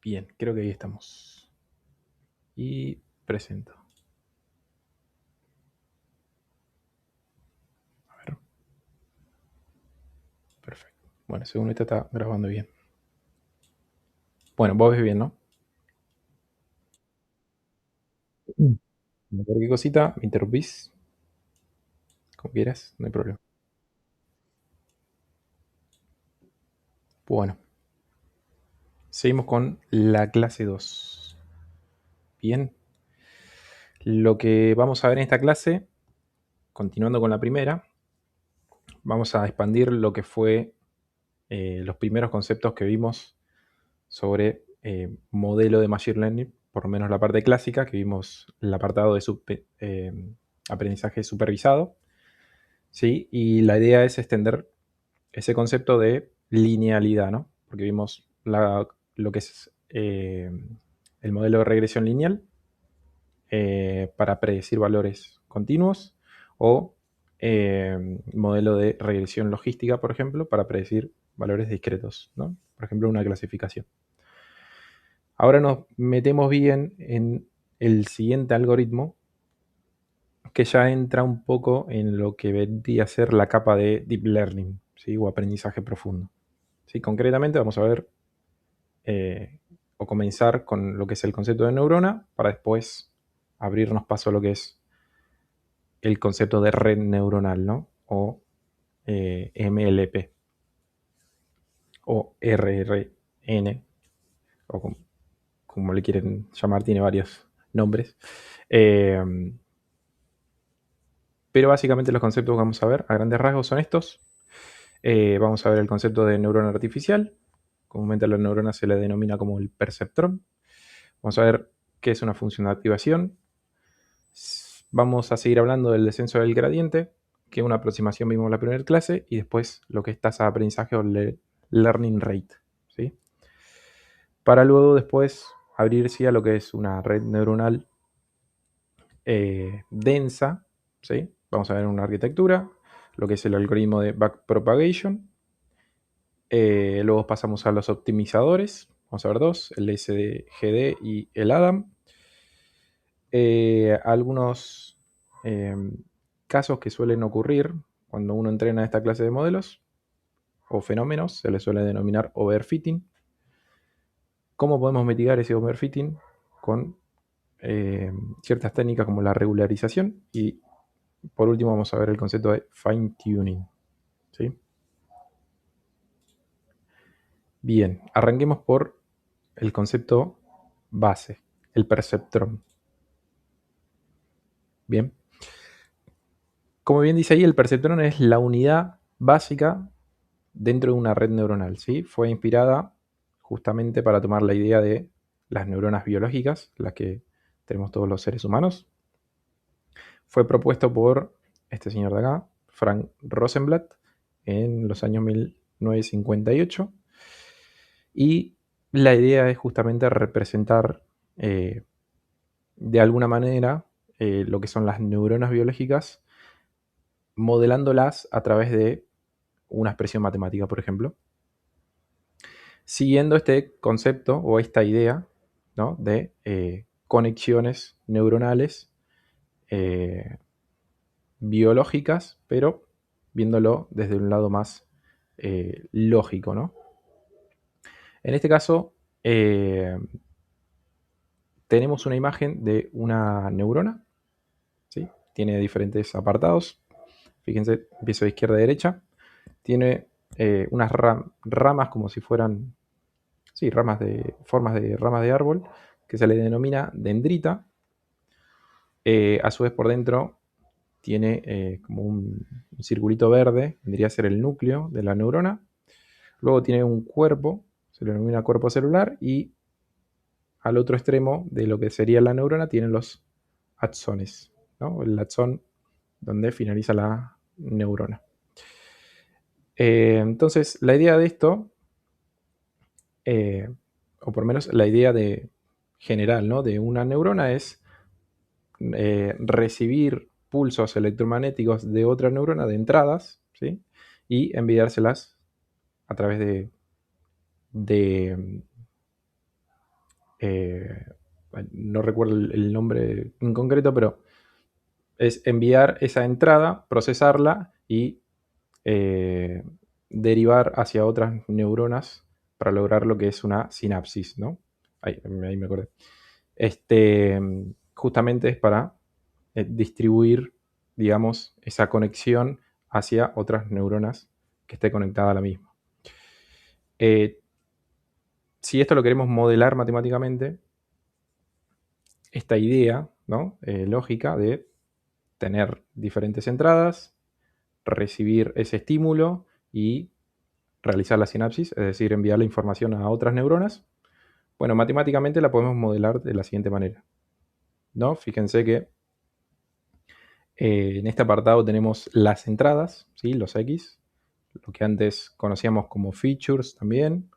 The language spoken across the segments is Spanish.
Bien, creo que ahí estamos. Y presento. A ver. Perfecto. Bueno, según esto está grabando bien. Bueno, vos ves bien, ¿no? Mm. Cualquier cosita, me interrumpís. Como quieras, no hay problema. Bueno, seguimos con la clase 2. Bien. Lo que vamos a ver en esta clase, continuando con la primera, vamos a expandir lo que fue los primeros conceptos que vimos sobre modelo de Machine Learning, por lo menos la parte clásica, que vimos el apartado de aprendizaje supervisado. ¿Sí? Y la idea es extender ese concepto de linealidad, ¿no? Porque vimos lo que es el modelo de regresión lineal para predecir valores continuos o modelo de regresión logística, por ejemplo, para predecir valores discretos, ¿no? Por ejemplo, una clasificación. Ahora nos metemos bien en el siguiente algoritmo, que ya entra un poco en lo que vendría a ser la capa de Deep Learning, ¿sí? O aprendizaje profundo. ¿Sí? Concretamente vamos a ver o comenzar con lo que es el concepto de neurona para después abrirnos paso a lo que es el concepto de red neuronal, ¿no? O MLP o RRN, o como le quieren llamar, tiene varios nombres. Pero básicamente los conceptos que vamos a ver a grandes rasgos son estos. Vamos a ver el concepto de neurona artificial. Comúnmente a la neurona se le denomina como el perceptrón. Vamos a ver qué es una función de activación. Vamos a seguir hablando del descenso del gradiente, que es una aproximación vimos en la primera clase, y después lo que es tasa de aprendizaje o learning rate, ¿sí? Para luego después abrirse a lo que es una red neuronal densa, ¿sí? Vamos a ver una arquitectura, lo que es el algoritmo de backpropagation. Luego pasamos a los optimizadores, vamos a ver dos, el SGD y el ADAM. Algunos casos que suelen ocurrir cuando uno entrena esta clase de modelos o fenómenos, se les suele denominar overfitting. ¿Cómo podemos mitigar ese overfitting? Con ciertas técnicas como la regularización, y por último vamos a ver el concepto de fine tuning, ¿sí? Bien, arranquemos por el concepto base, el perceptrón. Bien, como bien dice ahí, el perceptrón es la unidad básica dentro de una red neuronal, ¿sí? Fue inspirada justamente para tomar la idea de las neuronas biológicas, las que tenemos todos los seres humanos. Fue propuesto por este señor de acá, Frank Rosenblatt, en los años 1958. Y la idea es justamente representar de alguna manera lo que son las neuronas biológicas, modelándolas a través de una expresión matemática, por ejemplo, siguiendo este concepto o esta idea, ¿no? De conexiones neuronales biológicas, pero viéndolo desde un lado más lógico, ¿no? En este caso, tenemos una imagen de una neurona, ¿sí? Tiene diferentes apartados. Fíjense, empiezo de izquierda a derecha. Tiene unas ramas como si fueran, sí, formas de ramas de árbol, que se le denomina dendrita. A su vez por dentro tiene como un circulito verde, vendría a ser el núcleo de la neurona. Luego tiene un cuerpo, se le denomina cuerpo celular, y al otro extremo de lo que sería la neurona tienen los axones, ¿no? El axón donde finaliza la neurona. Entonces, la idea de esto, o por lo menos la idea de general, ¿no? De una neurona es recibir pulsos electromagnéticos de otra neurona de entradas, ¿sí? Y enviárselas a través de no recuerdo el nombre en concreto, pero es enviar esa entrada, procesarla y derivar hacia otras neuronas para lograr lo que es una sinapsis, ¿no? Ahí me acordé. Justamente es para distribuir, digamos, esa conexión hacia otras neuronas que esté conectada a la misma. Si esto lo queremos modelar matemáticamente, esta idea, ¿no? Lógica de tener diferentes entradas, recibir ese estímulo y realizar la sinapsis, es decir, enviar la información a otras neuronas. Bueno, matemáticamente la podemos modelar de la siguiente manera, ¿no? Fíjense que en este apartado tenemos las entradas, ¿sí? Los X, lo que antes conocíamos como features también,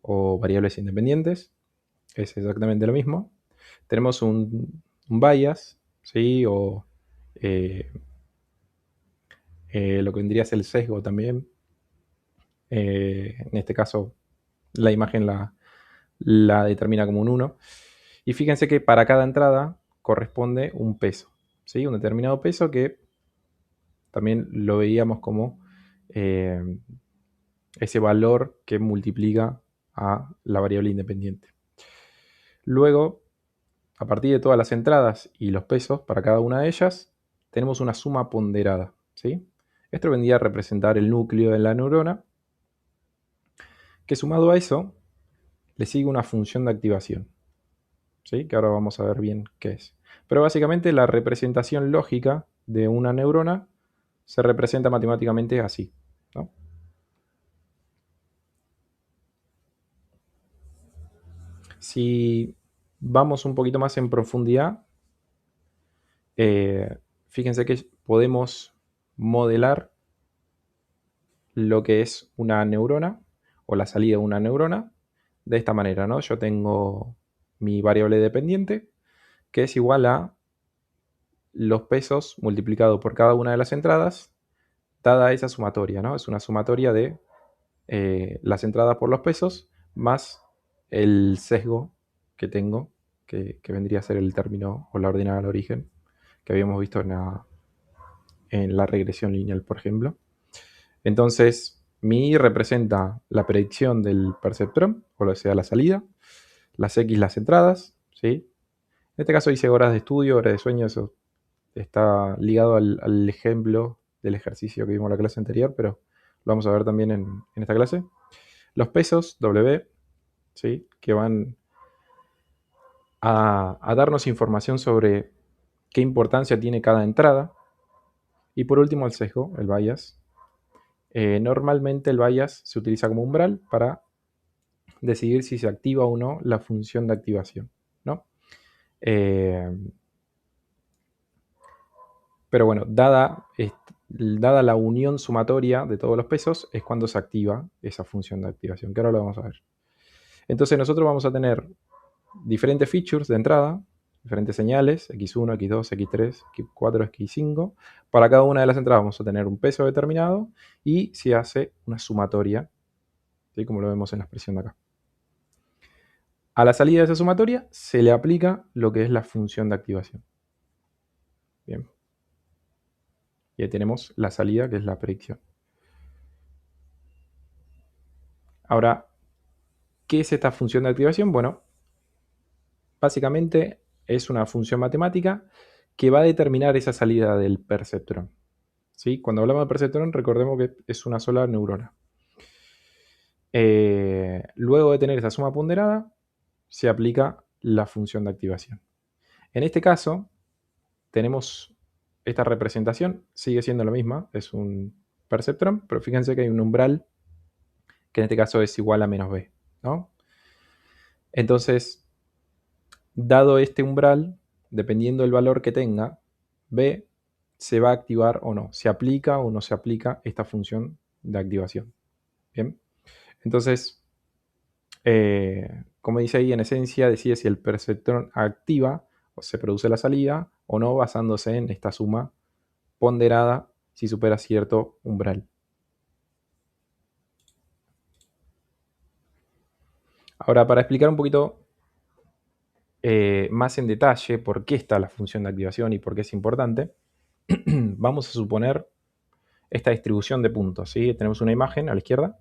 o variables independientes, es exactamente lo mismo. Tenemos un bias, ¿sí? O lo que vendría a ser el sesgo también. En este caso, la imagen la determina como un 1. Y fíjense que para cada entrada corresponde un peso, ¿sí? Un determinado peso que también lo veíamos como ese valor que multiplica a la variable independiente. Luego, a partir de todas las entradas y los pesos para cada una de ellas, tenemos una suma ponderada, ¿sí? Esto vendría a representar el núcleo de la neurona, que sumado a eso, le sigue una función de activación, ¿sí? Que ahora vamos a ver bien qué es. Pero básicamente la representación lógica de una neurona se representa matemáticamente así, ¿no? Si vamos un poquito más en profundidad, fíjense que podemos modelar lo que es una neurona o la salida de una neurona de esta manera, ¿no? Yo tengo mi variable dependiente, que es igual a los pesos multiplicado por cada una de las entradas, dada esa sumatoria, ¿no? Es una sumatoria de las entradas por los pesos más el sesgo que tengo, que vendría a ser el término o la ordenada al origen, que habíamos visto en la regresión lineal, por ejemplo. Entonces, mi I representa la predicción del perceptrón, o lo sea, la salida, las X las entradas, ¿sí? En este caso hice horas de estudio, horas de sueño, eso está ligado al ejemplo del ejercicio que vimos en la clase anterior, pero lo vamos a ver también en esta clase. Los pesos, W, ¿sí? Que van a darnos información sobre qué importancia tiene cada entrada. Y por último el sesgo, el bias. Normalmente el bias se utiliza como umbral para decidir si se activa o no la función de activación, ¿no? Pero bueno, dada la unión sumatoria de todos los pesos, es cuando se activa esa función de activación, que ahora lo vamos a ver. Entonces nosotros vamos a tener diferentes features de entrada, diferentes señales, x1, x2, x3, x4, x5. Para cada una de las entradas vamos a tener un peso determinado y se hace una sumatoria, ¿sí? Como lo vemos en la expresión de acá. A la salida de esa sumatoria se le aplica lo que es la función de activación. Bien. Y ahí tenemos la salida, que es la predicción. Ahora, ¿qué es esta función de activación? Bueno, básicamente es una función matemática que va a determinar esa salida del perceptrón, ¿sí? Cuando hablamos de perceptrón, recordemos que es una sola neurona. Luego de tener esa suma ponderada, se aplica la función de activación. En este caso, tenemos esta representación, sigue siendo la misma, es un perceptrón, pero fíjense que hay un umbral que en este caso es igual a menos b, ¿no? Entonces, dado este umbral, dependiendo del valor que tenga, b se va a activar o no, se aplica o no se aplica esta función de activación. Bien, entonces, como dice ahí, en esencia decide si el perceptrón activa o se produce la salida o no, basándose en esta suma ponderada si supera cierto umbral. Ahora, para explicar un poquito más en detalle por qué está la función de activación y por qué es importante, vamos a suponer esta distribución de puntos, ¿sí? Tenemos una imagen a la izquierda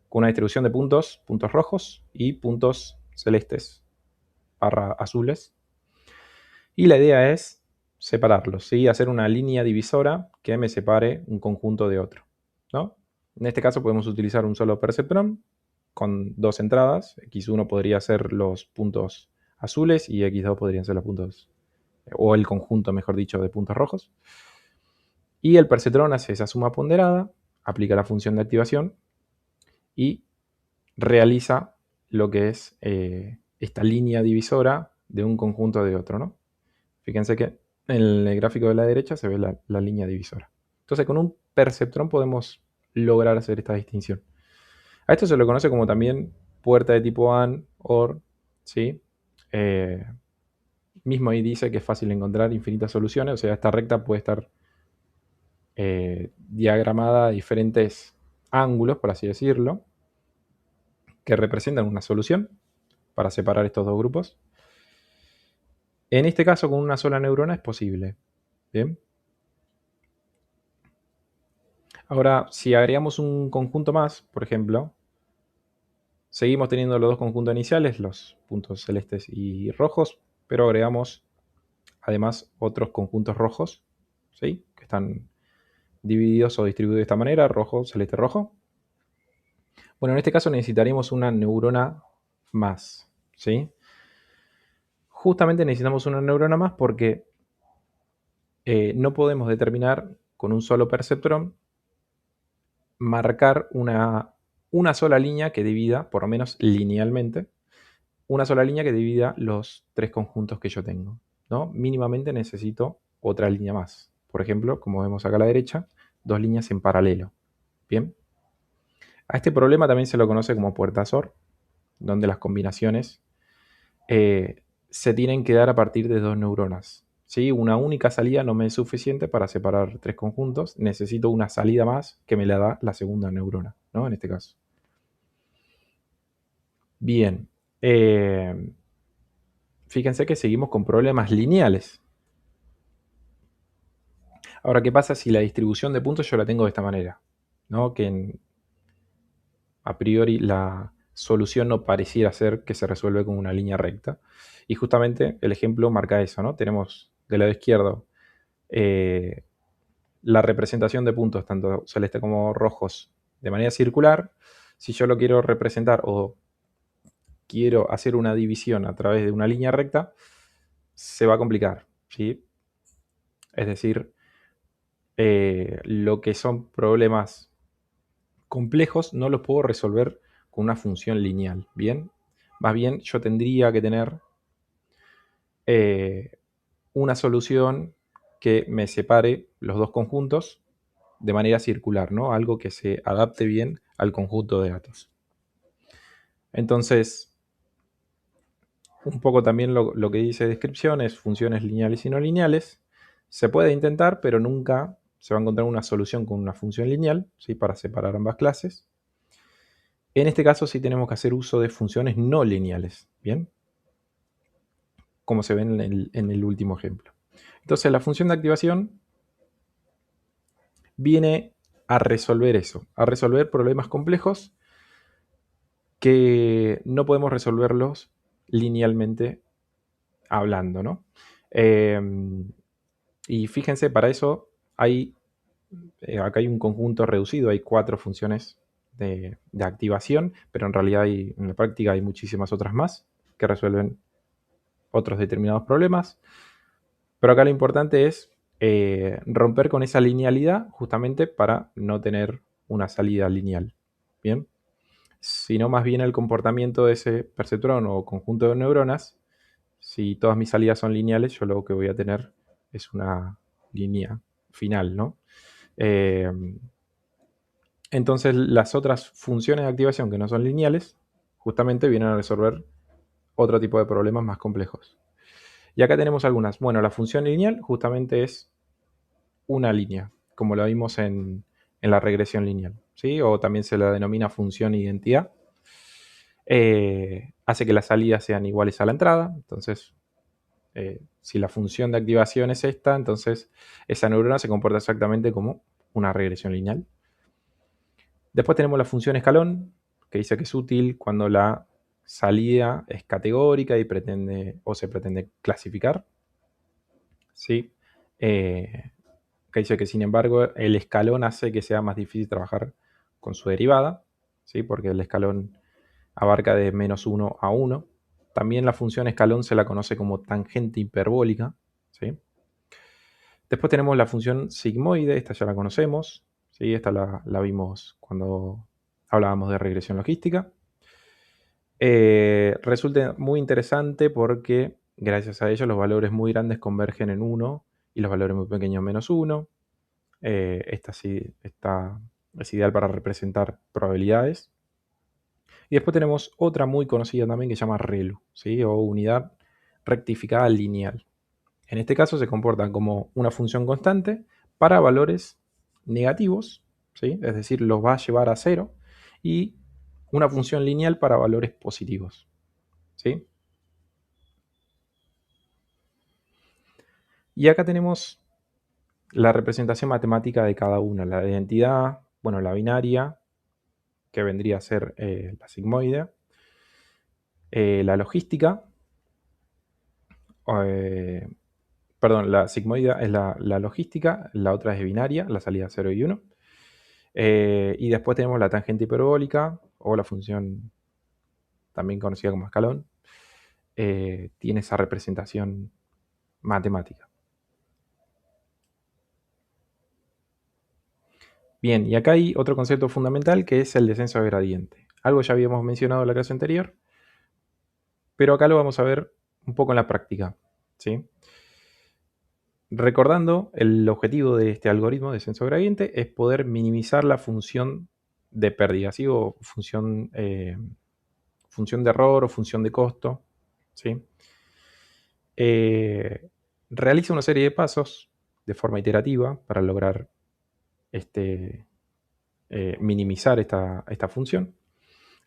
con una distribución de puntos, puntos rojos y puntos celestes, barra azules. Y la idea es separarlos, ¿sí? Hacer una línea divisora que me separe un conjunto de otro, ¿no? En este caso podemos utilizar un solo perceptrón con dos entradas. X1 podría ser los puntos azules y X2 podrían ser los puntos, o el conjunto, mejor dicho, de puntos rojos. Y el perceptrón hace esa suma ponderada, aplica la función de activación y realiza lo que es esta línea divisora de un conjunto de otro, ¿no? Fíjense que en el gráfico de la derecha se ve la línea divisora. Entonces, con un perceptrón podemos lograr hacer esta distinción. A esto se lo conoce como también puerta de tipo AND, OR, ¿sí? Mismo ahí dice que es fácil encontrar infinitas soluciones, o sea, esta recta puede estar diagramada a diferentes ángulos, por así decirlo, que representan una solución para separar estos dos grupos. En este caso, con una sola neurona es posible. ¿Bien? Ahora, si agregamos un conjunto más, por ejemplo, seguimos teniendo los dos conjuntos iniciales, los puntos celestes y rojos, pero agregamos además otros conjuntos rojos, ¿sí? Que están divididos o distribuidos de esta manera, rojo, celeste, rojo. Bueno, en este caso necesitaríamos una neurona más, ¿sí? Justamente necesitamos una neurona más porque no podemos determinar con un solo perceptrón marcar una sola línea que divida, por lo menos linealmente, una sola línea que divida los tres conjuntos que yo tengo, ¿no? Mínimamente necesito otra línea más. Por ejemplo, como vemos acá a la derecha, dos líneas en paralelo. Bien. A este problema también se lo conoce como puertas OR, donde las combinaciones se tienen que dar a partir de dos neuronas. ¿Sí? Una única salida no me es suficiente para separar tres conjuntos. Necesito una salida más que me la da la segunda neurona, ¿no? En este caso. Bien. Fíjense que seguimos con problemas lineales. Ahora, ¿qué pasa si la distribución de puntos yo la tengo de esta manera? ¿No? Que a priori la solución no pareciera ser que se resuelve con una línea recta. Y justamente el ejemplo marca eso, ¿no? Tenemos del lado izquierdo la representación de puntos, tanto celeste como rojos, de manera circular. Si yo lo quiero representar o quiero hacer una división a través de una línea recta, se va a complicar, ¿sí? Es decir, lo que son problemas complejos no los puedo resolver con una función lineal, ¿bien? Más bien yo tendría que tener una solución que me separe los dos conjuntos de manera circular, ¿no? Algo que se adapte bien al conjunto de datos. Entonces, un poco también lo que dice descripción es funciones lineales y no lineales. Se puede intentar, pero nunca se va a encontrar una solución con una función lineal, ¿sí? Para separar ambas clases. En este caso sí tenemos que hacer uso de funciones no lineales, ¿bien? Como se ve en el último ejemplo. Entonces la función de activación viene a resolver eso, a resolver problemas complejos que no podemos resolverlos linealmente hablando, ¿no? Y fíjense, para eso acá hay un conjunto reducido, hay 4 funciones de activación, pero en realidad en la práctica hay muchísimas otras más que resuelven otros determinados problemas. Pero acá lo importante es romper con esa linealidad justamente para no tener una salida lineal. Bien, sino más bien el comportamiento de ese perceptrón o conjunto de neuronas. Si todas mis salidas son lineales, yo lo que voy a tener es una línea final, ¿no? Entonces las otras funciones de activación que no son lineales justamente vienen a resolver otro tipo de problemas más complejos. Y acá tenemos algunas. Bueno, la función lineal justamente es una línea, como lo vimos en la regresión lineal, ¿sí? O también se la denomina función identidad. hace que las salidas sean iguales a la entrada. Entonces, si la función de activación es esta, entonces esa neurona se comporta exactamente como una regresión lineal. Después tenemos la función escalón, que dice que es útil cuando la salida es categórica y se pretende clasificar. ¿Sí? Que dice que, sin embargo, el escalón hace que sea más difícil trabajar con su derivada, ¿sí? Porque el escalón abarca de -1 a 1. También la función escalón se la conoce como tangente hiperbólica, ¿sí? Después tenemos la función sigmoide, esta ya la conocemos, ¿sí? Esta la vimos cuando hablábamos de regresión logística. Resulta muy interesante porque gracias a ello los valores muy grandes convergen en 1 y los valores muy pequeños -1. Esta es ideal para representar probabilidades. Y después tenemos otra muy conocida también que se llama ReLU, ¿sí? O unidad rectificada lineal. En este caso se comportan como una función constante para valores negativos, ¿sí? Es decir, los va a llevar a 0, y una función lineal para valores positivos, ¿sí? Y acá tenemos la representación matemática de cada una, la identidad, bueno, la binaria, que vendría a ser la sigmoide, la logística, eh, perdón, la sigmoide es la logística, la otra es binaria, la salida 0 y 1. Y después tenemos la tangente hiperbólica, o la función también conocida como escalón. Tiene esa representación matemática. Bien, y acá hay otro concepto fundamental que es el descenso de gradiente. Algo ya habíamos mencionado en la clase anterior, pero acá lo vamos a ver un poco en la práctica, ¿sí? Recordando, el objetivo de este algoritmo de descenso de gradiente es poder minimizar la función de pérdida, ¿sí? O función de error o función de costo, ¿sí? Realiza una serie de pasos de forma iterativa para lograr minimizar esta función.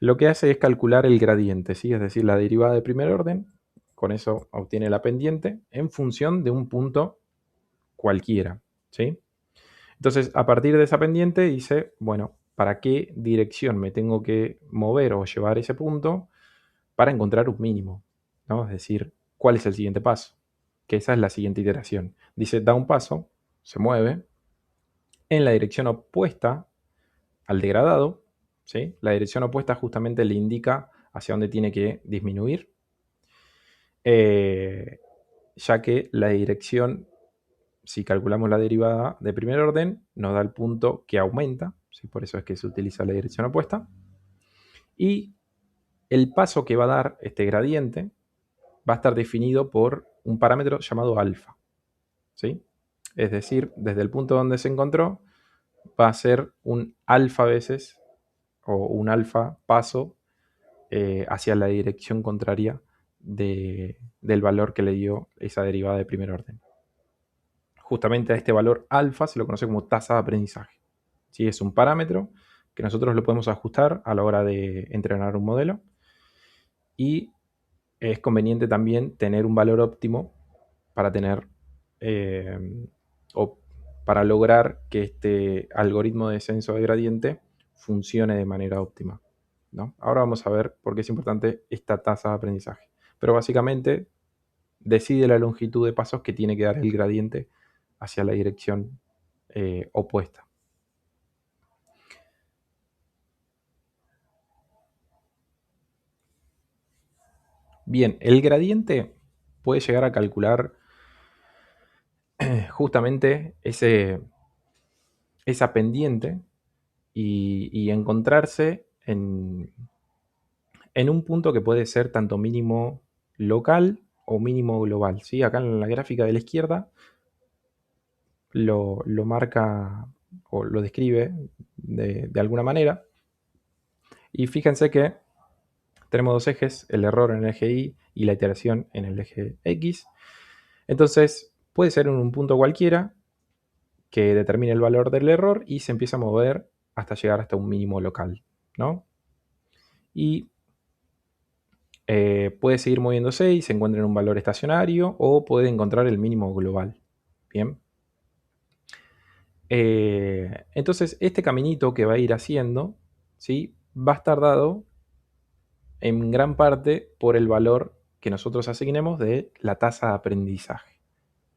Lo que hace es calcular el gradiente, ¿sí? Es decir, la derivada de primer orden. Con eso obtiene la pendiente en función de un punto cualquiera, ¿sí? Entonces, a partir de esa pendiente dice, bueno, ¿para qué dirección me tengo que mover o llevar ese punto para encontrar un mínimo? ¿No? Es decir, ¿cuál es el siguiente paso? Que esa es la siguiente iteración. Dice, da un paso, se mueve en la dirección opuesta al degradado, ¿sí? La dirección opuesta justamente le indica hacia dónde tiene que disminuir, ya que la dirección, si calculamos la derivada de primer orden, nos da el punto que aumenta, ¿sí? Por eso es que se utiliza la dirección opuesta. Y el paso que va a dar este gradiente va a estar definido por un parámetro llamado alfa, ¿sí? Es decir, desde el punto donde se encontró, va a ser un alfa veces o un alfa paso hacia la dirección contraria del valor que le dio esa derivada de primer orden. Justamente a este valor alfa se lo conoce como tasa de aprendizaje, ¿sí? Es un parámetro que nosotros lo podemos ajustar a la hora de entrenar un modelo, y es conveniente también tener un valor óptimo para tener o para lograr que este algoritmo de descenso de gradiente funcione de manera óptima, ¿no? Ahora vamos a ver por qué es importante esta tasa de aprendizaje. Pero básicamente decide la longitud de pasos que tiene que dar el gradiente hacia la dirección opuesta. Bien, el gradiente puede llegar a calcular justamente esa pendiente y encontrarse en un punto que puede ser tanto mínimo local o mínimo global, ¿sí? Acá en la gráfica de la izquierda lo marca o lo describe de alguna manera. Y fíjense que tenemos dos ejes, el error en el eje Y y la iteración en el eje X. Entonces puede ser en un punto cualquiera que determine el valor del error y se empieza a mover hasta llegar hasta un mínimo local, ¿no? Y puede seguir moviéndose y se encuentra en un valor estacionario o puede encontrar el mínimo global. Bien. Entonces, este caminito que va a ir haciendo, ¿sí? Va a estar dado en gran parte por el valor que nosotros asignemos de la tasa de aprendizaje.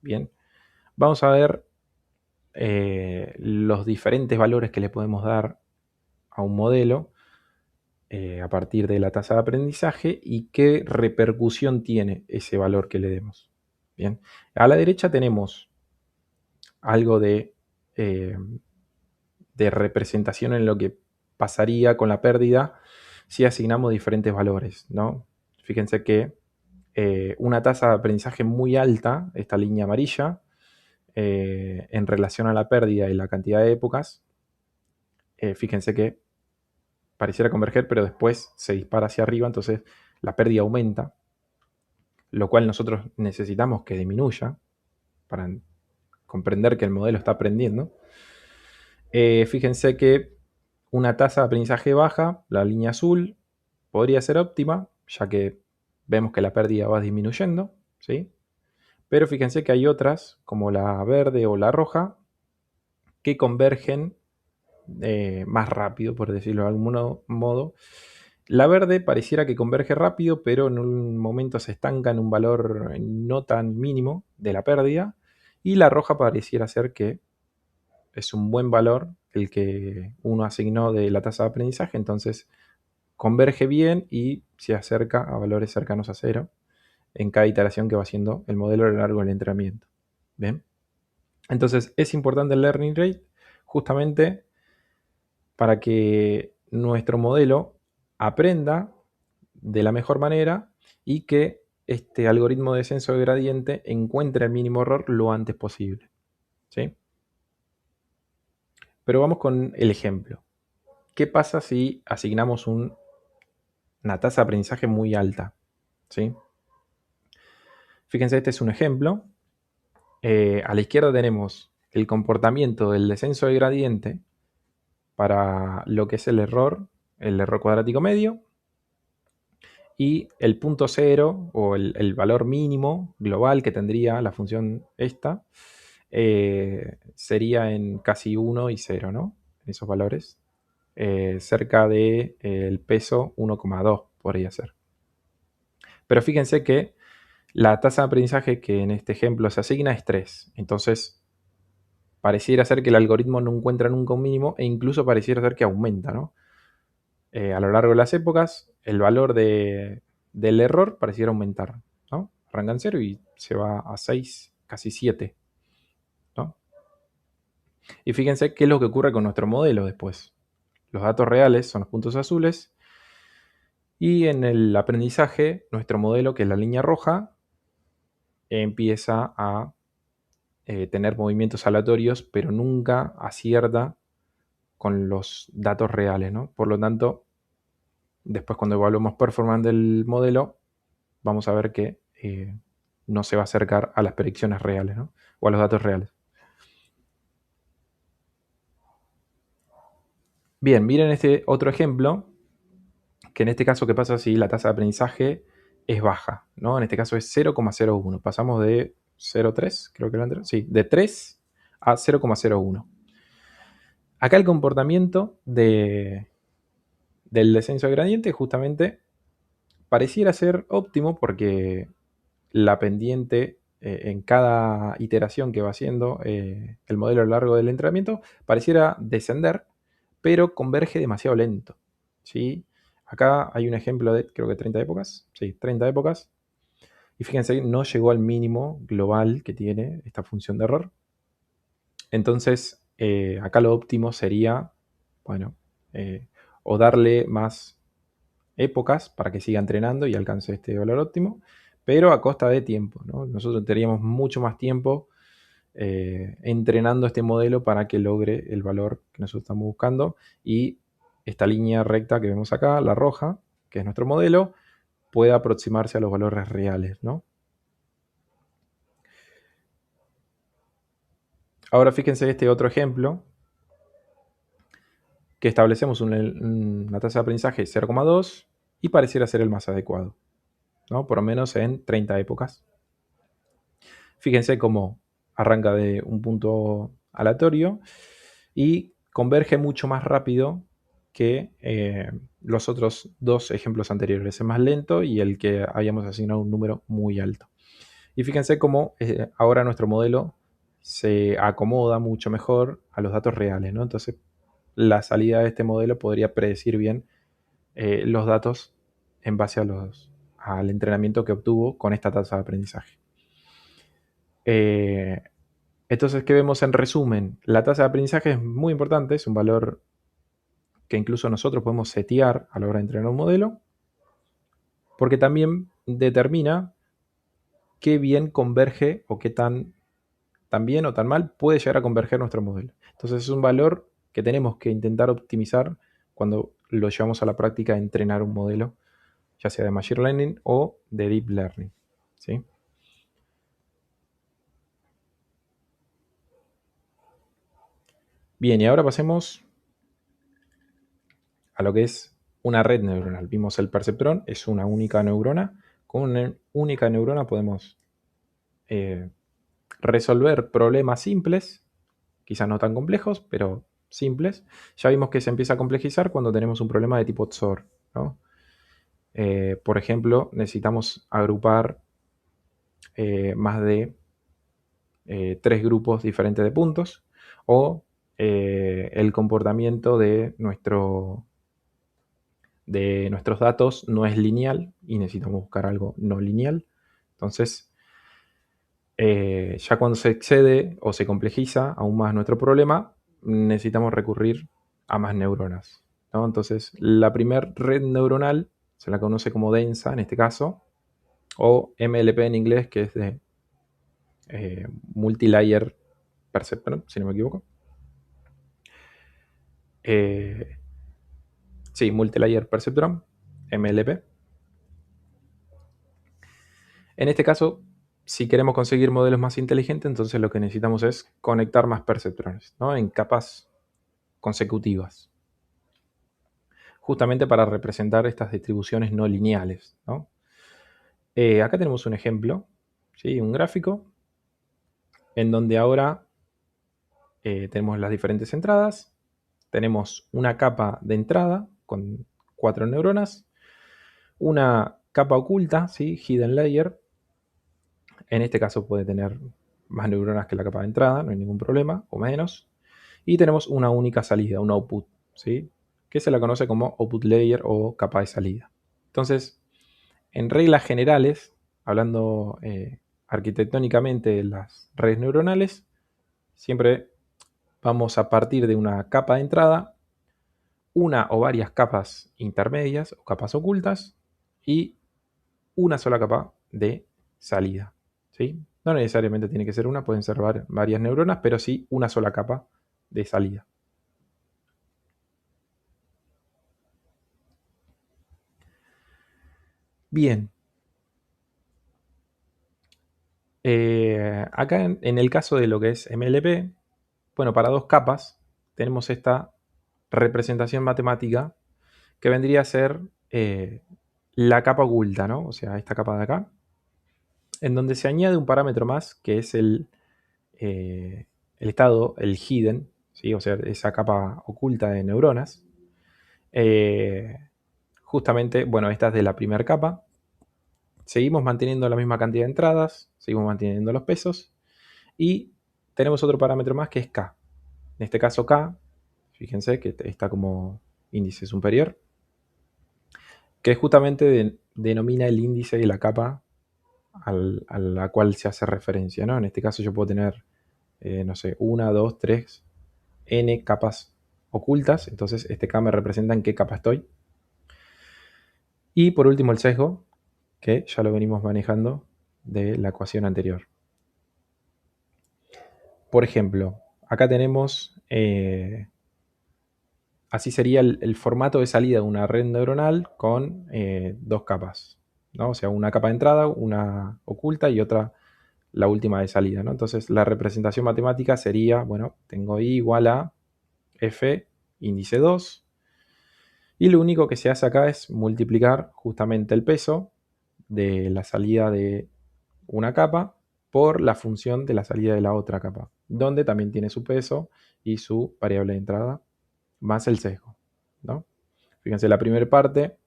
Bien. Vamos a ver los diferentes valores que le podemos dar a un modelo a partir de la tasa de aprendizaje y qué repercusión tiene ese valor que le demos. Bien, a la derecha tenemos algo eh, de representación en lo que pasaría con la pérdida si asignamos diferentes valores, ¿no? Fíjense que una tasa de aprendizaje muy alta, esta línea amarilla, en relación a la pérdida y la cantidad de épocas, fíjense que pareciera converger, pero después se dispara hacia arriba, entonces la pérdida aumenta, lo cual nosotros necesitamos que disminuya para comprender que el modelo está aprendiendo. Fíjense que una tasa de aprendizaje baja, la línea azul, podría ser óptima, ya que vemos que la pérdida va disminuyendo, ¿sí? Pero fíjense que hay otras, como la verde o la roja, que convergen más rápido, por decirlo de algún modo. La verde pareciera que converge rápido, pero en un momento se estanca en un valor no tan mínimo de la pérdida. Y la roja pareciera ser que es un buen valor el que uno asignó de la tasa de aprendizaje, entonces converge bien y se acerca a valores cercanos a cero en cada iteración que va haciendo el modelo a lo largo del entrenamiento. ¿Bien? Entonces es importante el learning rate justamente para que nuestro modelo aprenda de la mejor manera y que este algoritmo de descenso de gradiente encuentre el mínimo error lo antes posible. ¿Sí? Pero vamos con el ejemplo. ¿Qué pasa si asignamos una tasa de aprendizaje muy alta? ¿Sí? Fíjense, este es un ejemplo. A la izquierda tenemos el comportamiento del descenso de gradiente para lo que es el error cuadrático medio, y el punto cero o el valor mínimo global que tendría la función esta sería en casi 1 y 0, ¿no? En esos valores. Cerca del peso 1,2 podría ser. Pero fíjense que la tasa de aprendizaje que en este ejemplo se asigna es 3. Entonces, pareciera ser que el algoritmo no encuentra nunca un mínimo e incluso pareciera ser que aumenta, ¿no? A lo largo de las épocas, el valor del error pareciera aumentar, ¿no? Arranca en 0 y se va a 6, casi 7, ¿no? Y fíjense qué es lo que ocurre con nuestro modelo después. Los datos reales son los puntos azules y en el aprendizaje, nuestro modelo, que es la línea roja, empieza a tener movimientos aleatorios, pero nunca acierta con los datos reales, ¿no? Por lo tanto, después cuando evaluamos performance del modelo, vamos a ver que no se va a acercar a las predicciones reales, ¿no? O a los datos reales. Bien, miren este otro ejemplo, que en este caso, ¿qué pasa si la tasa de aprendizaje es baja? ¿No? En este caso es 0,01. Pasamos de 0,3, creo que era anterior. Sí, de 3 a 0,01. Acá el comportamiento del descenso de gradiente justamente pareciera ser óptimo porque la pendiente en cada iteración que va haciendo el modelo a lo largo del entrenamiento pareciera descender, pero converge demasiado lento. ¿Sí? Acá hay un ejemplo de, creo que 30 épocas. Sí, 30 épocas. Y fíjense, no llegó al mínimo global que tiene esta función de error. Entonces, acá lo óptimo sería, bueno, o darle más épocas para que siga entrenando y alcance este valor óptimo, pero a costa de tiempo, ¿no? Nosotros tendríamos mucho más tiempo entrenando este modelo para que logre el valor que nosotros estamos buscando, y esta línea recta que vemos acá, la roja, que es nuestro modelo, pueda aproximarse a los valores reales, ¿no? Ahora fíjense este otro ejemplo, que establecemos una tasa de aprendizaje 0,2 y pareciera ser el más adecuado. ¿no? Por lo menos en 30 épocas. Fíjense cómo arranca de un punto aleatorio y converge mucho más rápido que los otros dos ejemplos anteriores. Es más lento y el que habíamos asignado un número muy alto. Y fíjense cómo ahora nuestro modelo se acomoda mucho mejor a los datos reales, ¿no? Entonces, la salida de este modelo podría predecir bien los datos en base al entrenamiento que obtuvo con esta tasa de aprendizaje. Entonces, ¿qué vemos en resumen? La tasa de aprendizaje es muy importante, es un valor que incluso nosotros podemos setear a la hora de entrenar un modelo, porque también determina qué bien converge o qué tan bien o tan mal puede llegar a converger nuestro modelo. Entonces, es un valor que tenemos que intentar optimizar cuando lo llevamos a la práctica de entrenar un modelo, ya sea de Machine Learning o de Deep Learning, ¿sí? Bien, y ahora pasemos a lo que es una red neuronal. Vimos el perceptrón, es una única neurona. Con una única neurona podemos resolver problemas simples, quizás no tan complejos, pero simples. Ya vimos que se empieza a complejizar cuando tenemos un problema de tipo XOR, ¿no? Por ejemplo, necesitamos agrupar más de 3 grupos diferentes de puntos, o el comportamiento de nuestros datos no es lineal y necesitamos buscar algo no lineal. Entonces, ya cuando se excede o se complejiza aún más nuestro problema, necesitamos recurrir a más neuronas, ¿no? Entonces, la primera red neuronal se la conoce como densa en este caso, o MLP en inglés, que es de Multilayer Perceptron, si no me equivoco. Sí, Multilayer Perceptron, MLP. En este caso, si queremos conseguir modelos más inteligentes, entonces lo que necesitamos es conectar más perceptrones, ¿no? En capas consecutivas, justamente para representar estas distribuciones no lineales, ¿no? Acá tenemos un ejemplo, ¿sí? Un gráfico en donde ahora tenemos las diferentes entradas, tenemos una capa de entrada con 4 neuronas, una capa oculta, ¿sí? Hidden layer. En este caso puede tener más neuronas que la capa de entrada, no hay ningún problema, o menos. Y tenemos una única salida, un output, ¿sí? Que se la conoce como output layer o capa de salida. Entonces, en reglas generales, hablando arquitectónicamente de las redes neuronales, siempre vamos a partir de una capa de entrada, una o varias capas intermedias o capas ocultas y una sola capa de salida, ¿sí? No necesariamente tiene que ser una, pueden ser varias neuronas, pero sí una sola capa de salida. Bien. Acá en el caso de lo que es MLP, bueno, para 2 capas tenemos esta representación matemática que vendría a ser la capa oculta, ¿no? O sea, esta capa de acá, en donde se añade un parámetro más que es el estado, el hidden, ¿sí? O sea, esa capa oculta de neuronas. Justamente, bueno, esta es de la primera capa. Seguimos manteniendo la misma cantidad de entradas, seguimos manteniendo los pesos y tenemos otro parámetro más que es K. En este caso K, fíjense que está como índice superior, que justamente denomina el índice de la capa a la cual se hace referencia, ¿no? En este caso yo puedo tener, no sé, 1, 2, 3, n capas ocultas, entonces este K me representa en qué capa estoy. Y por último el sesgo, que ya lo venimos manejando de la ecuación anterior. Por ejemplo, acá tenemos, así sería el formato de salida de una red neuronal con 2 capas, ¿no? O sea, una capa de entrada, una oculta y otra, la última de salida, ¿no? Entonces, la representación matemática sería, bueno, tengo I igual a F índice 2, y lo único que se hace acá es multiplicar justamente el peso de la salida de una capa por la función de la salida de la otra capa, donde también tiene su peso y su variable de entrada, más el sesgo, ¿no? Fíjense, la primera parte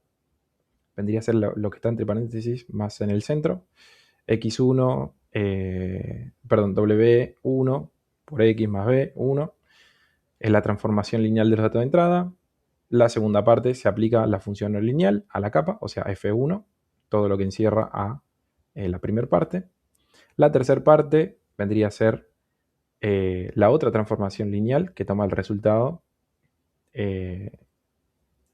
vendría a ser lo que está entre paréntesis más en el centro. X1, perdón, W1 por X más B, 1, es la transformación lineal de los datos de entrada. La segunda parte se aplica la función no lineal a la capa, o sea, F1, todo lo que encierra a la primera parte. La tercera parte vendría a ser la otra transformación lineal que toma el resultado de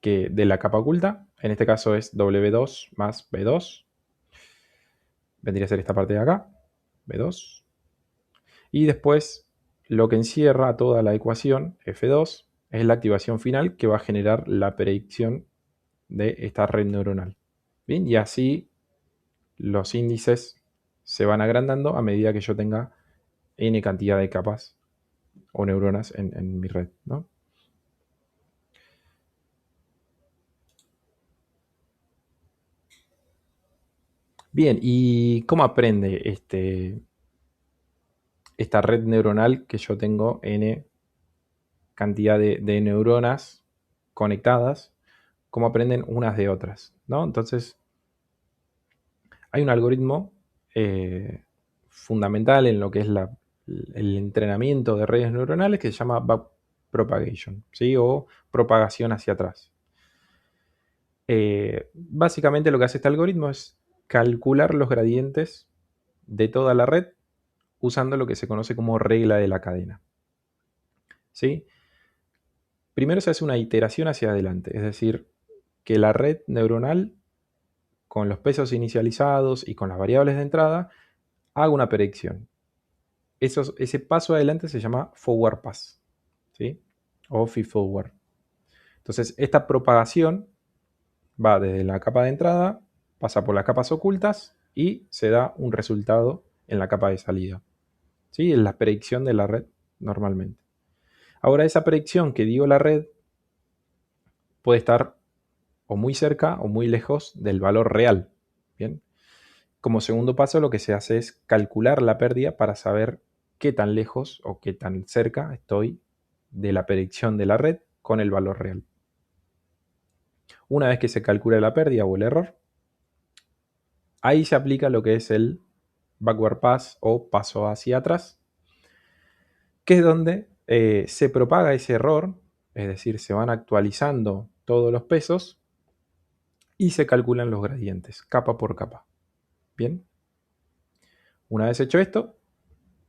la capa oculta. En este caso es W2 más B2. Vendría a ser esta parte de acá, B2. Y después lo que encierra toda la ecuación, F2, es la activación final que va a generar la predicción de esta red neuronal. Bien, y así los índices se van agrandando a medida que yo tenga n cantidad de capas o neuronas en mi red, ¿no? Bien, ¿y cómo aprende esta red neuronal que yo tengo n cantidad de neuronas conectadas? ¿Cómo aprenden unas de otras, ¿no? Entonces, hay un algoritmo fundamental en lo que es el entrenamiento de redes neuronales que se llama backpropagation, ¿sí? O propagación hacia atrás. Básicamente lo que hace este algoritmo es calcular los gradientes de toda la red usando lo que se conoce como regla de la cadena, ¿sí? Primero se hace una iteración hacia adelante, es decir, que la red neuronal con los pesos inicializados y con las variables de entrada haga una predicción. Ese paso adelante se llama forward pass, ¿sí? O feed forward. Entonces, esta propagación va desde la capa de entrada, pasa por las capas ocultas y se da un resultado en la capa de salida, ¿sí? Es la predicción de la red normalmente. Ahora, esa predicción que dio la red puede estar o muy cerca o muy lejos del valor real, ¿bien? Como segundo paso, lo que se hace es calcular la pérdida para saber qué tan lejos o qué tan cerca estoy de la predicción de la red con el valor real. Una vez que se calcula la pérdida o el error, ahí se aplica lo que es el backward pass o paso hacia atrás, que es donde se propaga ese error, es decir, se van actualizando todos los pesos y se calculan los gradientes, capa por capa. Bien, una vez hecho esto,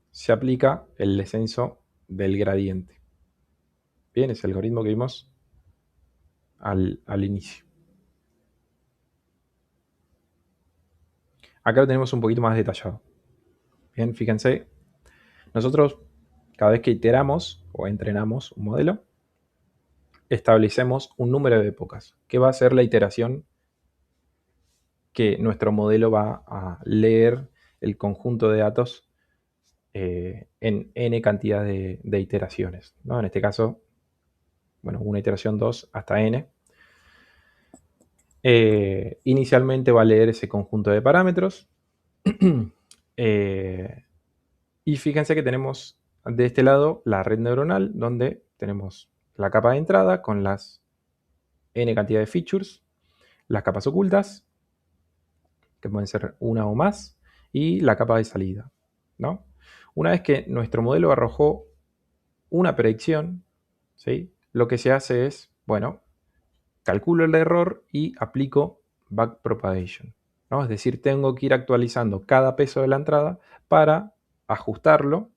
se aplica el descenso del gradiente. Bien, es el algoritmo que vimos al inicio. Acá lo tenemos un poquito más detallado. Bien, fíjense, nosotros cada vez que iteramos o entrenamos un modelo, establecemos un número de épocas, que va a ser la iteración que nuestro modelo va a leer el conjunto de datos en n cantidad de iteraciones, ¿no? En este caso, bueno, una iteración 2 hasta n. Inicialmente va a leer ese conjunto de parámetros. Y fíjense que tenemos de este lado la red neuronal, donde tenemos la capa de entrada con las n cantidad de features, las capas ocultas, que pueden ser una o más, y la capa de salida, ¿no? Una vez que nuestro modelo arrojó una predicción, ¿sí? Lo que se hace es, bueno, calculo el error y aplico backpropagation, ¿no? Es decir, tengo que ir actualizando cada peso de la entrada para ajustarlo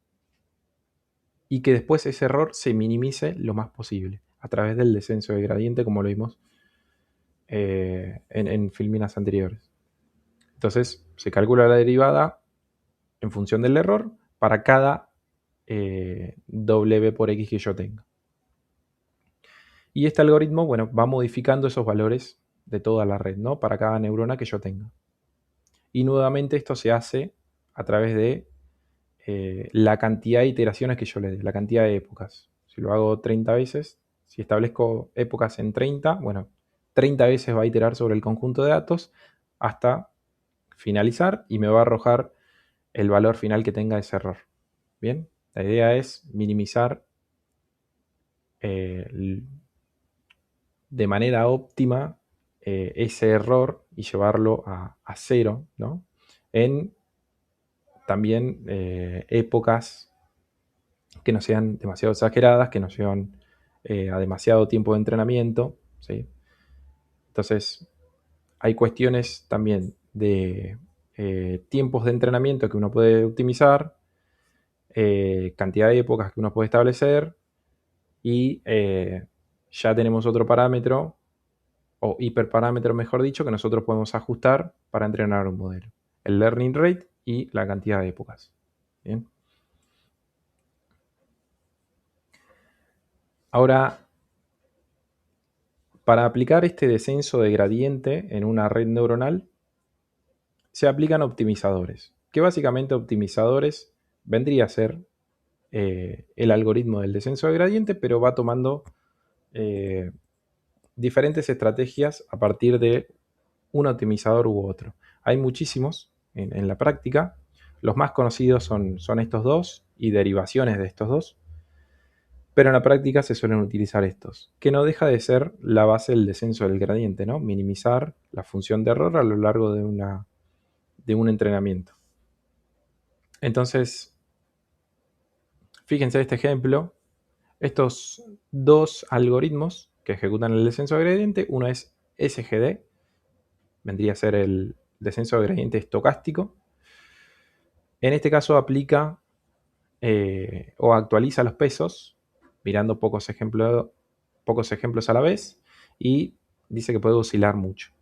y que después ese error se minimice lo más posible a través del descenso de gradiente, como lo vimos en filminas anteriores. Entonces, se calcula la derivada en función del error para cada W por X que yo tenga. Y este algoritmo, bueno, va modificando esos valores de toda la red, ¿no? Para cada neurona que yo tenga. Y nuevamente esto se hace a través de la cantidad de iteraciones que yo le dé, la cantidad de épocas. Si lo hago 30 veces, si establezco épocas en 30, bueno, 30 veces va a iterar sobre el conjunto de datos hasta finalizar y me va a arrojar el valor final que tenga ese error. Bien, la idea es minimizar de manera óptima ese error y llevarlo a cero, ¿no? En también épocas que no sean demasiado exageradas, que no llevan a demasiado tiempo de entrenamiento, ¿sí? Entonces, hay cuestiones también de tiempos de entrenamiento que uno puede optimizar, cantidad de épocas que uno puede establecer y ya tenemos otro parámetro, o hiperparámetro mejor dicho, que nosotros podemos ajustar para entrenar un modelo. El learning rate y la cantidad de épocas. Bien. Ahora, para aplicar este descenso de gradiente en una red neuronal, se aplican optimizadores, que básicamente optimizadores vendría a ser el algoritmo del descenso de gradiente, pero va tomando diferentes estrategias a partir de un optimizador u otro. Hay muchísimos en la práctica. Los más conocidos son estos dos y derivaciones de estos dos. Pero en la práctica se suelen utilizar estos, que no deja de ser la base del descenso del gradiente, ¿no? Minimizar la función de error a lo largo de un entrenamiento. Entonces, fíjense este ejemplo. Estos dos algoritmos que ejecutan el descenso de gradiente, uno es SGD, vendría a ser el descenso de gradiente estocástico. En este caso aplica o actualiza los pesos, mirando pocos ejemplos a la vez, y dice que puede oscilar mucho.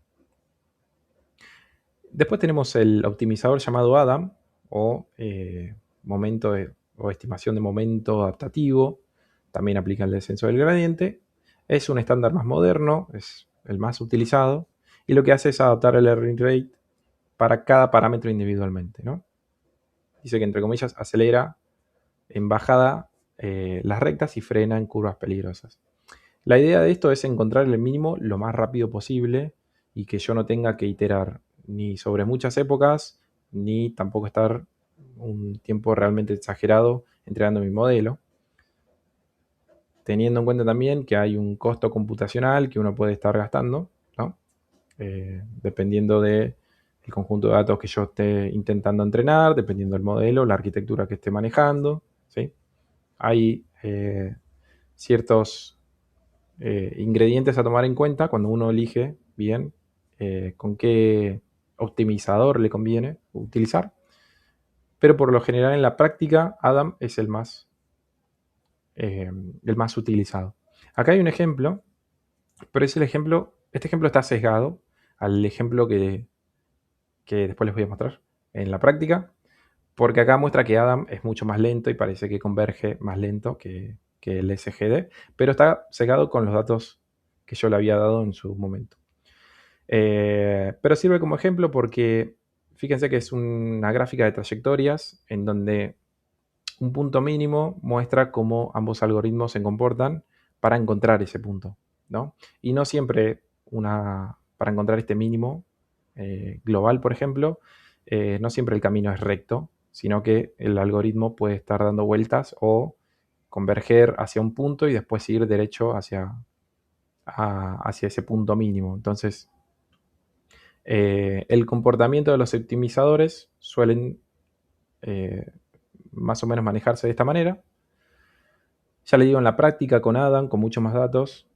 Después tenemos el optimizador llamado ADAM, o o estimación de momento adaptativo, también aplica el descenso del gradiente. Es un estándar más moderno, es el más utilizado, y lo que hace es adaptar el learning rate para cada parámetro individualmente, ¿no? Dice que, entre comillas, acelera en bajada las rectas y frena en curvas peligrosas. La idea de esto es encontrar el mínimo lo más rápido posible y que yo no tenga que iterar ni sobre muchas épocas, ni tampoco estar un tiempo realmente exagerado entrenando mi modelo. Teniendo en cuenta también que hay un costo computacional que uno puede estar gastando, ¿no? Dependiendo del conjunto de datos que yo esté intentando entrenar, dependiendo del modelo, la arquitectura que esté manejando, ¿sí? Hay ciertos ingredientes a tomar en cuenta cuando uno elige bien con qué optimizador le conviene utilizar. Pero por lo general en la práctica, Adam es el más utilizado. Acá hay un ejemplo, pero este ejemplo está sesgado al ejemplo que después les voy a mostrar en la práctica, porque acá muestra que Adam es mucho más lento y parece que converge más lento que el SGD, pero está sesgado con los datos que yo le había dado en su momento. Pero sirve como ejemplo porque fíjense que es una gráfica de trayectorias en donde un punto mínimo muestra cómo ambos algoritmos se comportan para encontrar ese punto, ¿no? Y no siempre para encontrar este mínimo global, por ejemplo, no siempre el camino es recto, sino que el algoritmo puede estar dando vueltas o converger hacia un punto y después ir derecho hacia ese punto mínimo. Entonces, el comportamiento de los optimizadores suelen más o menos manejarse de esta manera. Ya le digo, en la práctica con Adam, con muchos más datos,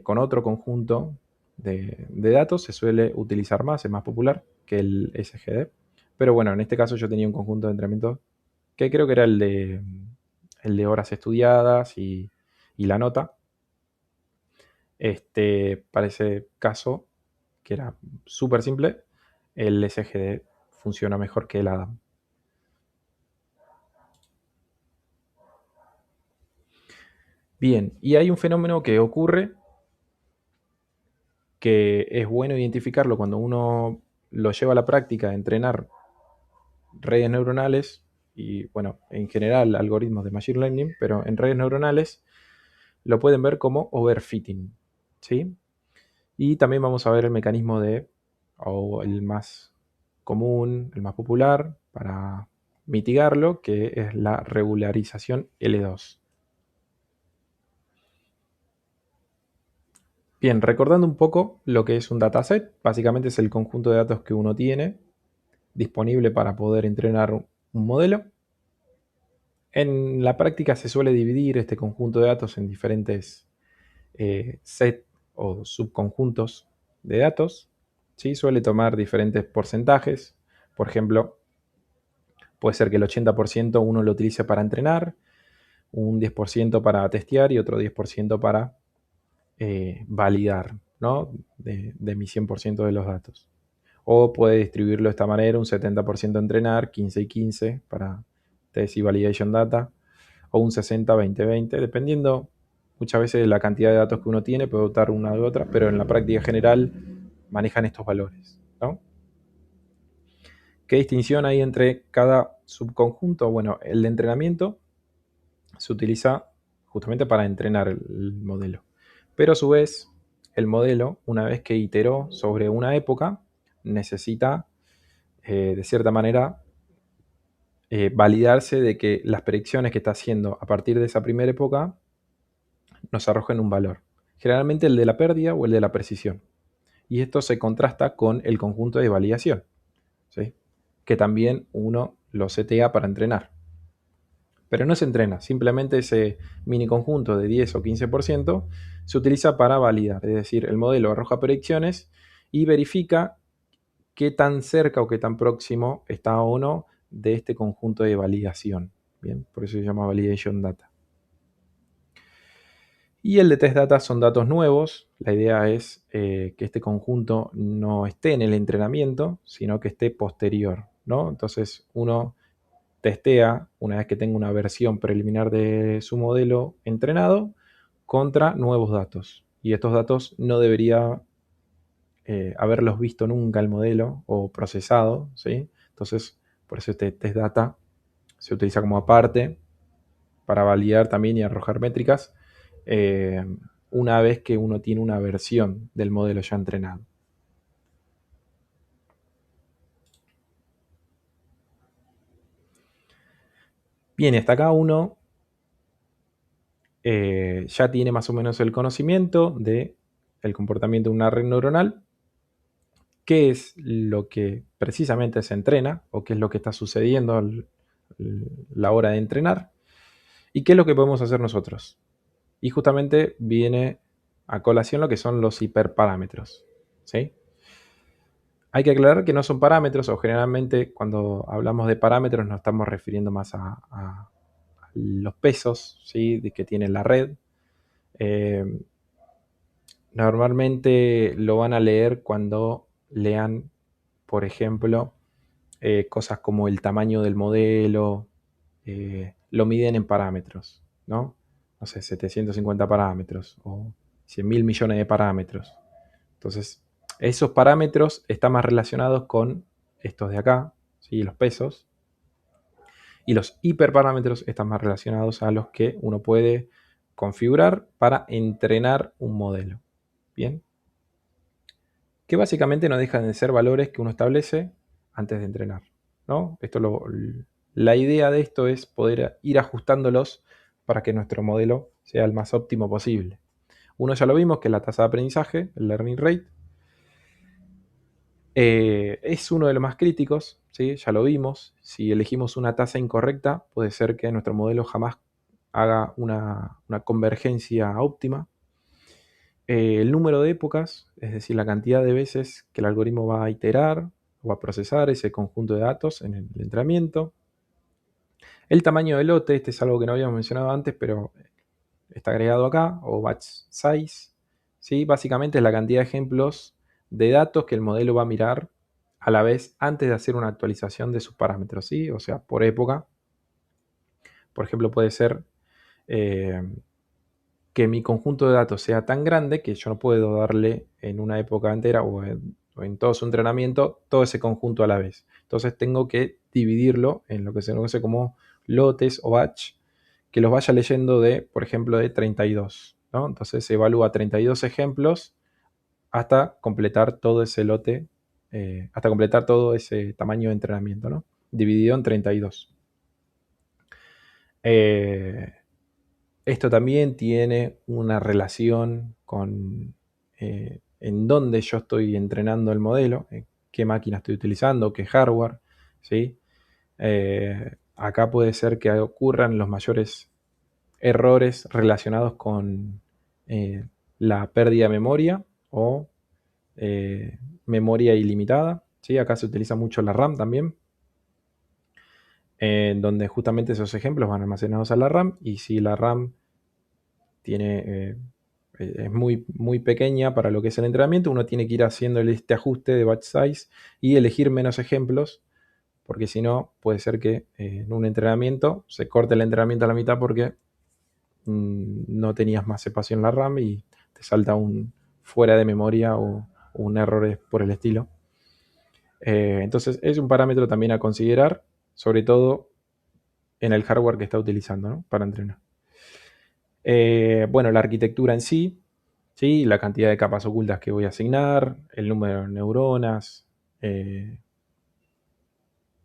con otro conjunto de datos, se suele utilizar más, es más popular que el SGD. Pero bueno, en este caso yo tenía un conjunto de entrenamiento que creo que era el de horas estudiadas y la nota. Para ese caso, que era súper simple, el SGD funciona mejor que el Adam. Bien, y hay un fenómeno que ocurre que es bueno identificarlo cuando uno lo lleva a la práctica de entrenar redes neuronales y, bueno, en general algoritmos de Machine Learning, pero en redes neuronales lo pueden ver como overfitting, ¿sí? Y también vamos a ver el mecanismo o el más común, el más popular para mitigarlo, que es la regularización L2. Bien, recordando un poco lo que es un dataset, básicamente es el conjunto de datos que uno tiene disponible para poder entrenar un modelo. En la práctica se suele dividir este conjunto de datos en diferentes set o subconjuntos de datos. ¿Sí? Suele tomar diferentes porcentajes. Por ejemplo, puede ser que el 80% uno lo utilice para entrenar, un 10% para testear y otro 10% para validar, ¿no? de mi 100% de los datos. O puede distribuirlo de esta manera, un 70% entrenar, 15 y 15 para test y validation data, o un 60, 20, 20, dependiendo muchas veces de la cantidad de datos que uno tiene, puede optar una u otra, pero en la práctica general manejan estos valores, ¿no? ¿Qué distinción hay entre cada subconjunto? Bueno, el de entrenamiento se utiliza justamente para entrenar el modelo. Pero a su vez, el modelo, una vez que iteró sobre una época, necesita, de cierta manera, validarse de que las predicciones que está haciendo a partir de esa primera época nos arrojen un valor. Generalmente el de la pérdida o el de la precisión. Y esto se contrasta con el conjunto de validación, ¿sí? Que también uno lo setea para entrenar. Pero no se entrena, simplemente ese mini conjunto de 10 o 15% se utiliza para validar. Es decir, el modelo arroja predicciones y verifica qué tan cerca o qué tan próximo está o no de este conjunto de validación. Bien, por eso se llama validation data. Y el de test data son datos nuevos. La idea es que este conjunto no esté en el entrenamiento, sino que esté posterior, ¿no? Entonces uno testea, una vez que tenga una versión preliminar de su modelo entrenado, contra nuevos datos. Y estos datos no debería haberlos visto nunca el modelo o procesado, ¿sí? Entonces, por eso este test data se utiliza como aparte para validar también y arrojar métricas una vez que uno tiene una versión del modelo ya entrenado. Bien, hasta acá uno ya tiene más o menos el conocimiento del comportamiento de una red neuronal, qué es lo que precisamente se entrena o qué es lo que está sucediendo a la hora de entrenar y qué es lo que podemos hacer nosotros. Y justamente viene a colación lo que son los hiperparámetros, ¿sí? Hay que aclarar que no son parámetros, o generalmente cuando hablamos de parámetros nos estamos refiriendo más a los pesos, ¿sí? que tiene la red. Normalmente lo van a leer cuando lean, por ejemplo, cosas como el tamaño del modelo, lo miden en parámetros, ¿no? No sé, 750 parámetros o 100.000 millones de parámetros. Entonces, esos parámetros están más relacionados con estos de acá, ¿sí? Los pesos. Y los hiperparámetros están más relacionados a los que uno puede configurar para entrenar un modelo. Bien. Que básicamente no dejan de ser valores que uno establece antes de entrenar, ¿no? La idea de esto es poder ir ajustándolos para que nuestro modelo sea el más óptimo posible. Uno ya lo vimos, que es la tasa de aprendizaje, el learning rate. Es uno de los más críticos, ¿sí? Ya lo vimos. Si elegimos una tasa incorrecta, puede ser que nuestro modelo jamás haga una convergencia óptima. El número de épocas, es decir, la cantidad de veces que el algoritmo va a iterar o va a procesar ese conjunto de datos en el entrenamiento. El tamaño del lote, este es algo que no habíamos mencionado antes, pero está agregado acá, o batch size. ¿Sí? Básicamente es la cantidad de ejemplos de datos que el modelo va a mirar a la vez antes de hacer una actualización de sus parámetros, ¿sí? O sea, por época. Por ejemplo, puede ser que mi conjunto de datos sea tan grande que yo no puedo darle en una época entera o en todo su entrenamiento todo ese conjunto a la vez. Entonces tengo que dividirlo en lo que se conoce como lotes o batch, que los vaya leyendo de, por ejemplo, de 32, ¿no? Entonces se evalúa 32 ejemplos hasta completar todo ese lote hasta completar todo ese tamaño de entrenamiento, ¿no? Dividido en 32. Esto también tiene una relación con en dónde yo estoy entrenando el modelo, qué máquina estoy utilizando, qué hardware, ¿sí? Acá puede ser que ocurran los mayores errores relacionados con la pérdida de memoria o memoria ilimitada, ¿sí? Acá se utiliza mucho la RAM también, en donde justamente esos ejemplos van almacenados a la RAM, y si la RAM es muy pequeña para lo que es el entrenamiento, uno tiene que ir haciendo este ajuste de batch size y elegir menos ejemplos, porque si no, puede ser que en un entrenamiento se corte el entrenamiento a la mitad porque no tenías más espacio en la RAM y te salta un fuera de memoria o un error por el estilo. Entonces es un parámetro también a considerar, sobre todo en el hardware que está utilizando, ¿no? Para entrenar. Bueno, la arquitectura en sí, ¿sí? La cantidad de capas ocultas que voy a asignar, el número de neuronas,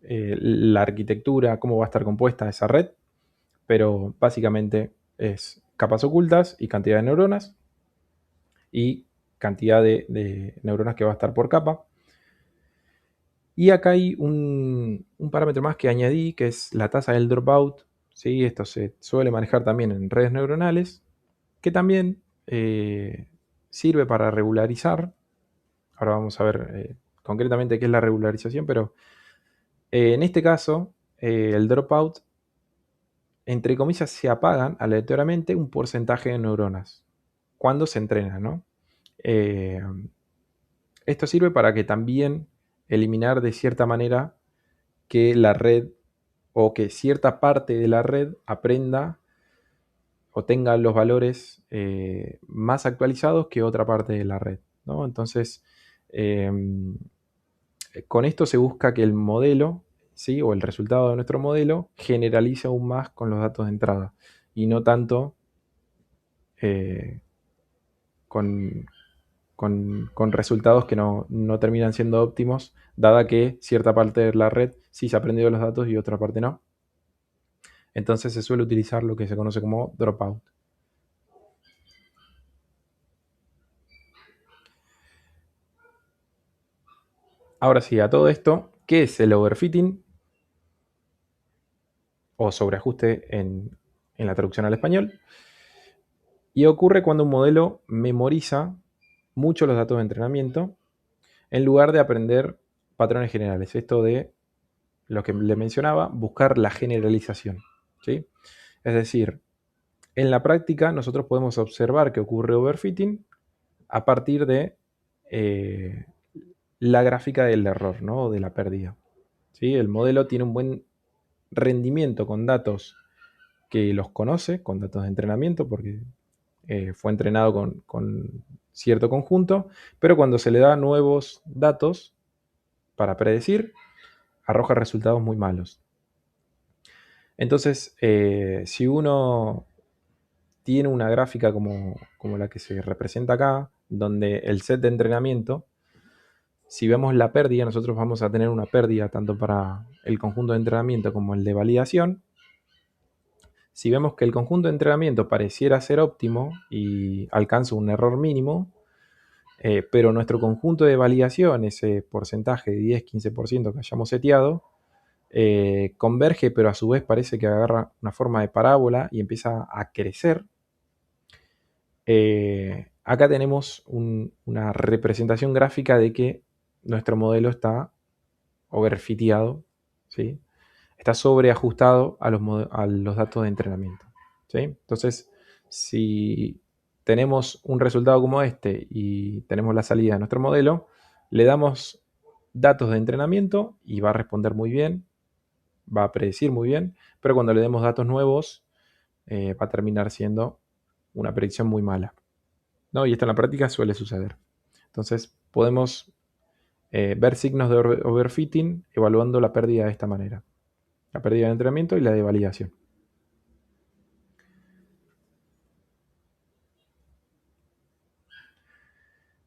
la arquitectura, cómo va a estar compuesta esa red, pero básicamente es capas ocultas y cantidad de neuronas y cantidad de neuronas que va a estar por capa. Y acá hay un parámetro más que añadí, que es la tasa del dropout, ¿sí? Esto se suele manejar también en redes neuronales, que también sirve para regularizar. Ahora vamos a ver concretamente qué es la regularización, pero en este caso, el dropout, entre comillas, se apagan aleatoriamente un porcentaje de neuronas cuando se entrena, ¿no? Eh, Esto sirve para que también eliminar de cierta manera que la red o que cierta parte de la red aprenda o tenga los valores más actualizados que otra parte de la red, ¿no? Entonces, con esto se busca que el modelo, ¿sí? O el resultado de nuestro modelo generalice aún más con los datos de entrada y no tanto eh, con, con resultados que no terminan siendo óptimos, dada que cierta parte de la red sí se ha aprendido los datos y otra parte no. Entonces se suele utilizar lo que se conoce como dropout. Ahora sí, a todo esto, ¿qué es el overfitting o sobreajuste en la traducción al español? Y ocurre cuando un modelo memoriza mucho los datos de entrenamiento en lugar de aprender patrones generales. Esto de lo que le mencionaba, buscar la generalización, ¿sí? Es decir, en la práctica nosotros podemos observar que ocurre overfitting a partir de eh, la gráfica del error, ¿no? O de la pérdida, ¿sí? El modelo tiene un buen rendimiento con datos que los conoce, con datos de entrenamiento, porque fue entrenado con cierto conjunto, pero cuando se le da nuevos datos para predecir, arroja resultados muy malos. Entonces, si uno tiene una gráfica como la que se representa acá, donde el set de entrenamiento, si vemos la pérdida, nosotros vamos a tener una pérdida tanto para el conjunto de entrenamiento como el de validación. Si vemos que el conjunto de entrenamiento pareciera ser óptimo y alcanza un error mínimo, pero nuestro conjunto de validación, ese porcentaje de 10-15% que hayamos seteado, converge, pero a su vez parece que agarra una forma de parábola y empieza a crecer. Acá tenemos una representación gráfica de que nuestro modelo está overfiteado, ¿sí? Está sobreajustado a los datos de entrenamiento, ¿sí? Entonces, si tenemos un resultado como este y tenemos la salida de nuestro modelo, le damos datos de entrenamiento y va a responder muy bien, va a predecir muy bien, pero cuando le demos datos nuevos, va a terminar siendo una predicción muy mala, ¿no? Y esto en la práctica suele suceder. Entonces, podemos ver signos de overfitting evaluando la pérdida de esta manera. La pérdida de entrenamiento y la de validación.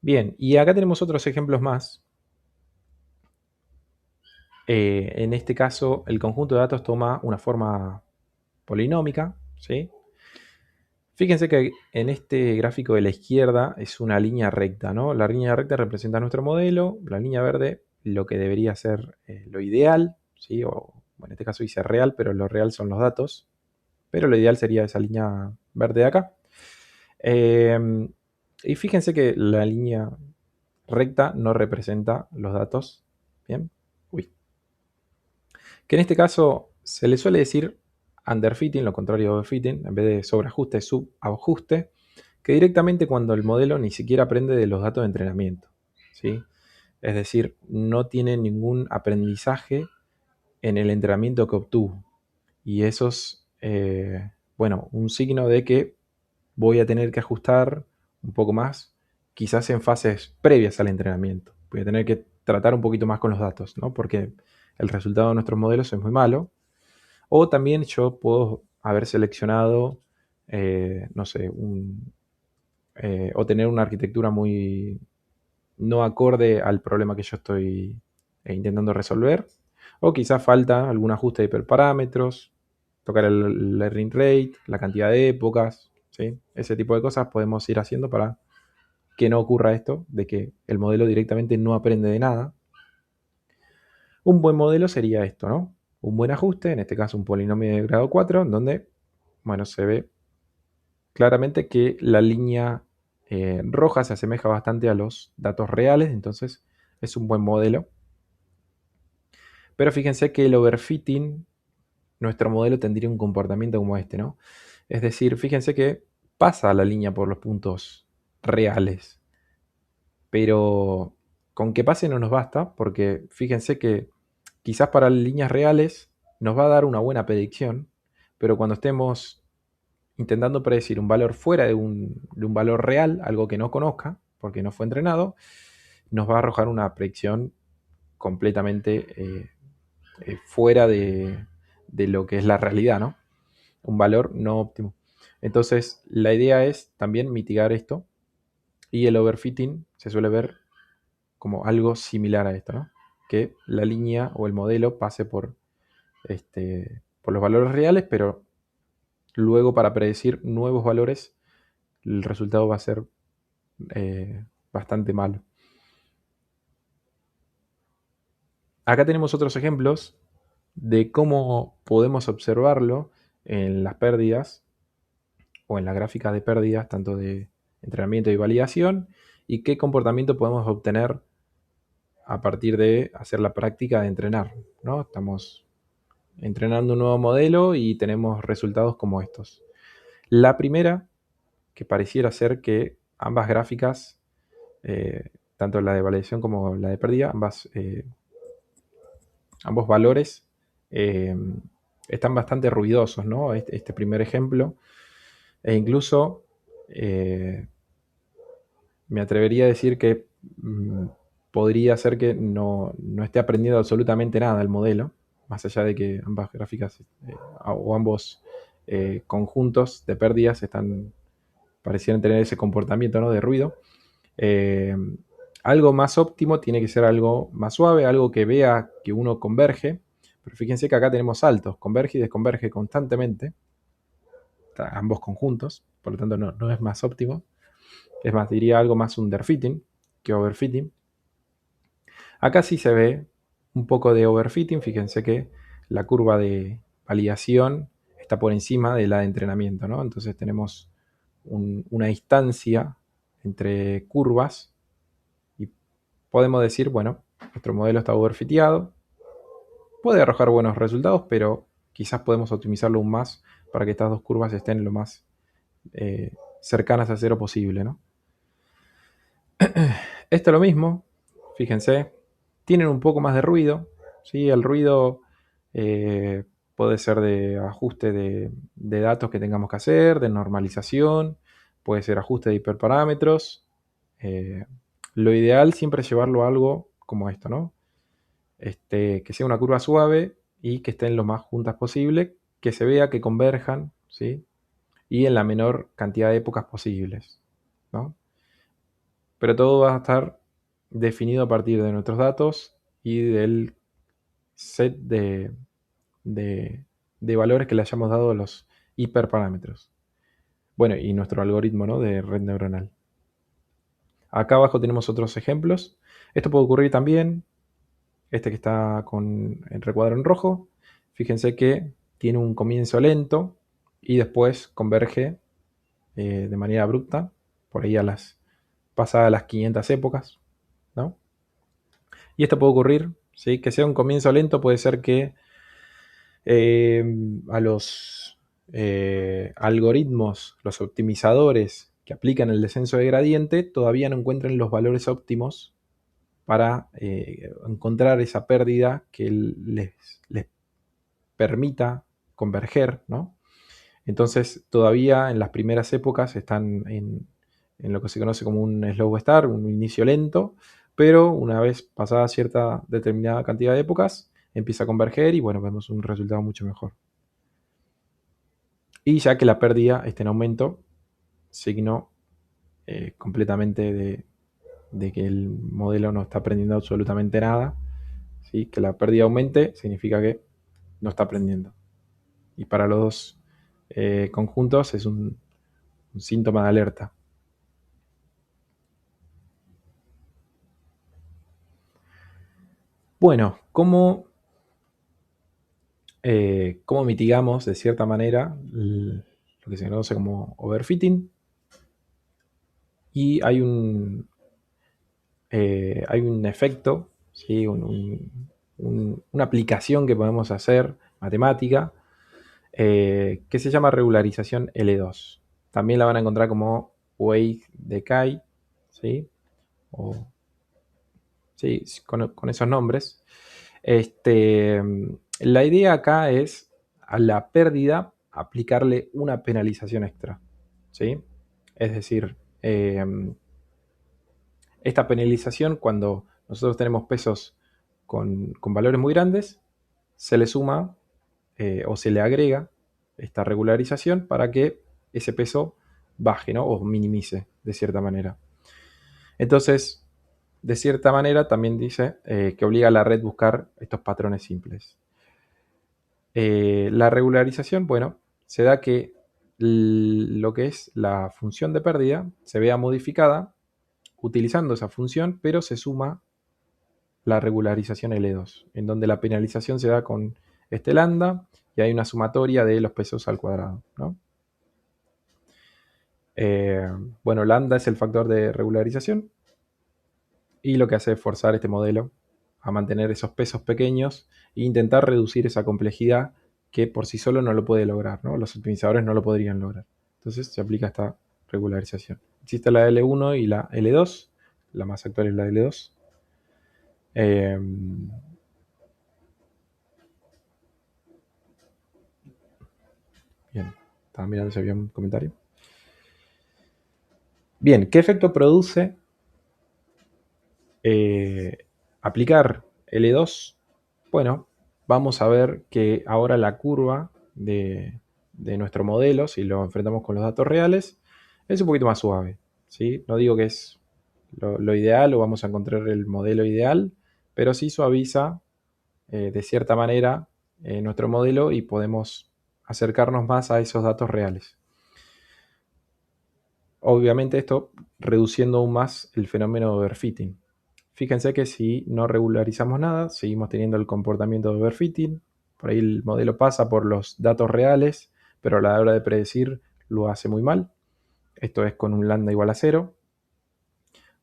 Bien, y acá tenemos otros ejemplos más En este caso, el conjunto de datos toma una forma polinómica, ¿sí? Fíjense que en este gráfico de la izquierda es una línea recta, ¿no? La línea recta representa nuestro modelo, la línea verde lo que debería ser lo ideal, ¿sí? O bueno, en este caso dice real, pero lo real son los datos, pero lo ideal sería esa línea verde de acá. Y fíjense que la línea recta no representa los datos, ¿bien? Uy. Que en este caso se le suele decir underfitting, lo contrario de overfitting, en vez de sobreajuste, subajuste, que directamente cuando el modelo ni siquiera aprende de los datos de entrenamiento, ¿sí? Es decir, no tiene ningún aprendizaje en el entrenamiento que obtuvo. Y eso es, bueno, un signo de que voy a tener que ajustar un poco más, quizás en fases previas al entrenamiento. Voy a tener que tratar un poquito más con los datos, ¿no? Porque el resultado de nuestros modelos es muy malo. O también yo puedo haber seleccionado, no sé, o tener una arquitectura muy no acorde al problema que yo estoy intentando resolver. O quizás falta algún ajuste de hiperparámetros, tocar el learning rate, la cantidad de épocas, ¿sí? Ese tipo de cosas podemos ir haciendo para que no ocurra esto, de que el modelo directamente no aprende de nada. Un buen modelo sería esto, ¿no? Un buen ajuste, en este caso un polinomio de grado 4, en donde, bueno, se ve claramente que la línea roja se asemeja bastante a los datos reales, entonces es un buen modelo. Pero fíjense que el overfitting, nuestro modelo tendría un comportamiento como este, ¿no? Es decir, fíjense que pasa la línea por los puntos reales, pero con que pase no nos basta, porque fíjense que quizás para líneas reales nos va a dar una buena predicción, pero cuando estemos intentando predecir un valor fuera de un valor real, algo que no conozca, porque no fue entrenado, nos va a arrojar una predicción completamente fuera de lo que es la realidad, ¿no? Un valor no óptimo. Entonces, la idea es también mitigar esto y el overfitting se suele ver como algo similar a esto, ¿no? Que la línea o el modelo pase por los valores reales, pero luego para predecir nuevos valores, el resultado va a ser bastante malo. Acá tenemos otros ejemplos de cómo podemos observarlo en las pérdidas o en la gráfica de pérdidas, tanto de entrenamiento y validación, y qué comportamiento podemos obtener a partir de hacer la práctica de entrenar, ¿no? Estamos entrenando un nuevo modelo y tenemos resultados como estos. La primera, que pareciera ser que ambas gráficas, tanto la de validación como la de pérdida, ambos valores eh, están bastante ruidosos, ¿no? Este primer ejemplo. E incluso me atrevería a decir que podría ser que no esté aprendiendo absolutamente nada el modelo, más allá de que ambas gráficas o ambos conjuntos de pérdidas parecieran tener ese comportamiento, ¿no?, de ruido. Eh, Algo más óptimo tiene que ser algo más suave, algo que vea que uno converge. Pero fíjense que acá tenemos saltos, converge y desconverge constantemente, ambos conjuntos, por lo tanto no es más óptimo. Es más, diría algo más underfitting que overfitting. Acá sí se ve un poco de overfitting. Fíjense que la curva de validación está por encima de la de entrenamiento, ¿no? Entonces tenemos una distancia entre curvas y podemos decir, bueno, nuestro modelo está overfiteado. Puede arrojar buenos resultados, pero quizás podemos optimizarlo aún más para que estas dos curvas estén lo más cercanas a cero posible, ¿no? Esto es lo mismo, fíjense, tienen un poco más de ruido, ¿sí? El ruido puede ser de ajuste de datos que tengamos que hacer, de normalización, puede ser ajuste de hiperparámetros. Lo ideal siempre es llevarlo a algo como esto, ¿no? Que sea una curva suave y que estén lo más juntas posible, que se vea que converjan, ¿sí? Y en la menor cantidad de épocas posibles, ¿no? Pero todo va a estar definido a partir de nuestros datos y del set de valores que le hayamos dado a los hiperparámetros. Bueno, y nuestro algoritmo, ¿no?, de red neuronal. Acá abajo tenemos otros ejemplos. Esto puede ocurrir también. Este que está con el recuadro en rojo, fíjense que tiene un comienzo lento y después converge de manera abrupta, por ahí pasadas las 500 épocas, ¿no? Y esto puede ocurrir, ¿sí? Que sea un comienzo lento, puede ser que a los algoritmos, los optimizadores que aplican el descenso de gradiente, todavía no encuentren los valores óptimos para encontrar esa pérdida que les permita converger, ¿no? Entonces, todavía en las primeras épocas están en lo que se conoce como un slow start, un inicio lento, pero una vez pasada cierta determinada cantidad de épocas, empieza a converger y bueno, vemos un resultado mucho mejor. Y ya que la pérdida está en aumento, signo completamente de que el modelo no está aprendiendo absolutamente nada. ¿Sí? Que la pérdida aumente significa que no está aprendiendo. Y para los dos conjuntos es un síntoma de alerta. Bueno, ¿cómo mitigamos de cierta manera lo que se conoce como overfitting? Y hay un efecto, ¿sí? Una aplicación que podemos hacer matemática que se llama regularización L2. También la van a encontrar como weight decay, ¿sí? O, sí, con esos nombres. La idea acá es a la pérdida aplicarle una penalización extra, ¿sí? Es decir, esta penalización, cuando nosotros tenemos pesos con valores muy grandes, se le suma o se le agrega esta regularización para que ese peso baje, ¿no? O minimice de cierta manera. Entonces, de cierta manera también dice que obliga a la red a buscar estos patrones simples. La regularización, bueno, se da que lo que es la función de pérdida se vea modificada utilizando esa función, pero se suma la regularización L2, en donde la penalización se da con este lambda y hay una sumatoria de los pesos al cuadrado, ¿no? Bueno, lambda es el factor de regularización y lo que hace es forzar este modelo a mantener esos pesos pequeños e intentar reducir esa complejidad que por sí solo no lo puede lograr, ¿no? Los optimizadores no lo podrían lograr. Entonces se aplica esta regularización. Existe la L1 y la L2. La más actual es la L2. Bien, estaba mirando si había un comentario. Bien, ¿qué efecto produce aplicar L2? Bueno, vamos a ver que ahora la curva de nuestro modelo, si lo enfrentamos con los datos reales, es un poquito más suave, ¿sí? No digo que es lo ideal o vamos a encontrar el modelo ideal, pero sí suaviza de cierta manera nuestro modelo y podemos acercarnos más a esos datos reales. Obviamente esto reduciendo aún más el fenómeno de overfitting. Fíjense que si no regularizamos nada, seguimos teniendo el comportamiento de overfitting. Por ahí el modelo pasa por los datos reales, pero a la hora de predecir lo hace muy mal. Esto es con un lambda igual a 0.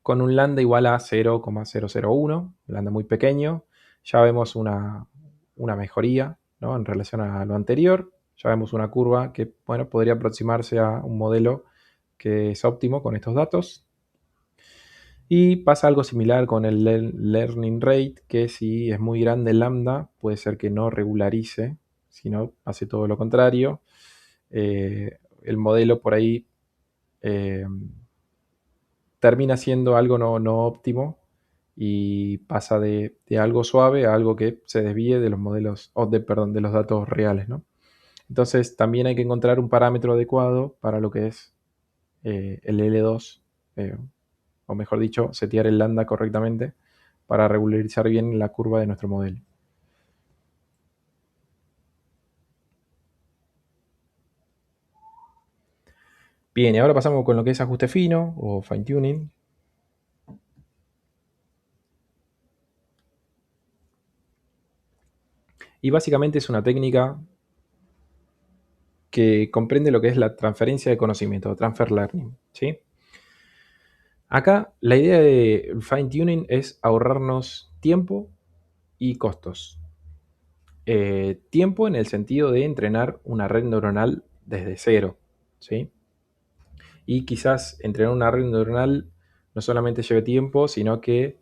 Con un lambda igual a 0,001, lambda muy pequeño, ya vemos una mejoría, ¿no?, en relación a lo anterior. Ya vemos una curva que, bueno, podría aproximarse a un modelo que es óptimo con estos datos. Y pasa algo similar con el learning rate, que si es muy grande el lambda, puede ser que no regularice, sino hace todo lo contrario. El modelo por ahí termina siendo algo no óptimo y pasa de algo suave a algo que se desvíe de los modelos, de los datos reales, ¿no? Entonces también hay que encontrar un parámetro adecuado para lo que es el L2, o mejor dicho, setear el lambda correctamente para regularizar bien la curva de nuestro modelo. Bien, y ahora pasamos con lo que es ajuste fino o fine tuning. Y básicamente es una técnica que comprende lo que es la transferencia de conocimiento, transfer learning, ¿sí? Acá la idea de fine tuning es ahorrarnos tiempo y costos. Tiempo en el sentido de entrenar una red neuronal desde cero, ¿sí? Y quizás entrenar una red neuronal no solamente lleve tiempo, sino que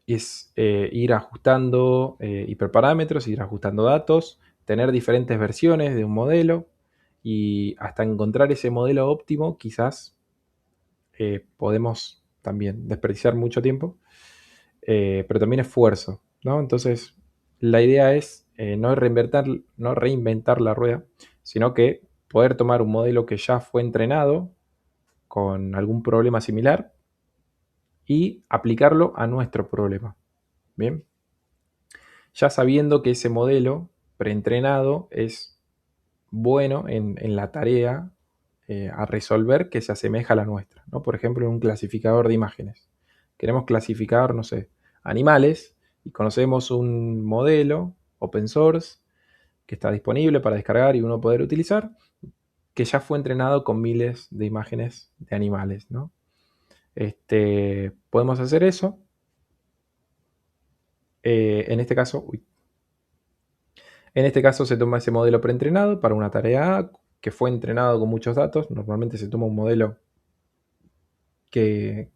es ir ajustando hiperparámetros, ir ajustando datos, tener diferentes versiones de un modelo y hasta encontrar ese modelo óptimo, quizás podemos también desperdiciar mucho tiempo, pero también esfuerzo, ¿no? Entonces, la idea es no reinventar la rueda, sino que poder tomar un modelo que ya fue entrenado con algún problema similar y aplicarlo a nuestro problema. Bien, ya sabiendo que ese modelo preentrenado es bueno en la tarea a resolver que se asemeja a la nuestra, ¿no? Por ejemplo, en un clasificador de imágenes. Queremos clasificar, no sé, animales y conocemos un modelo open source que está disponible para descargar y uno poder utilizar, que ya fue entrenado con miles de imágenes de animales, ¿no? Podemos hacer eso. En este caso, en este caso se toma ese modelo preentrenado para una tarea A que fue entrenado con muchos datos. Normalmente se toma un modelo un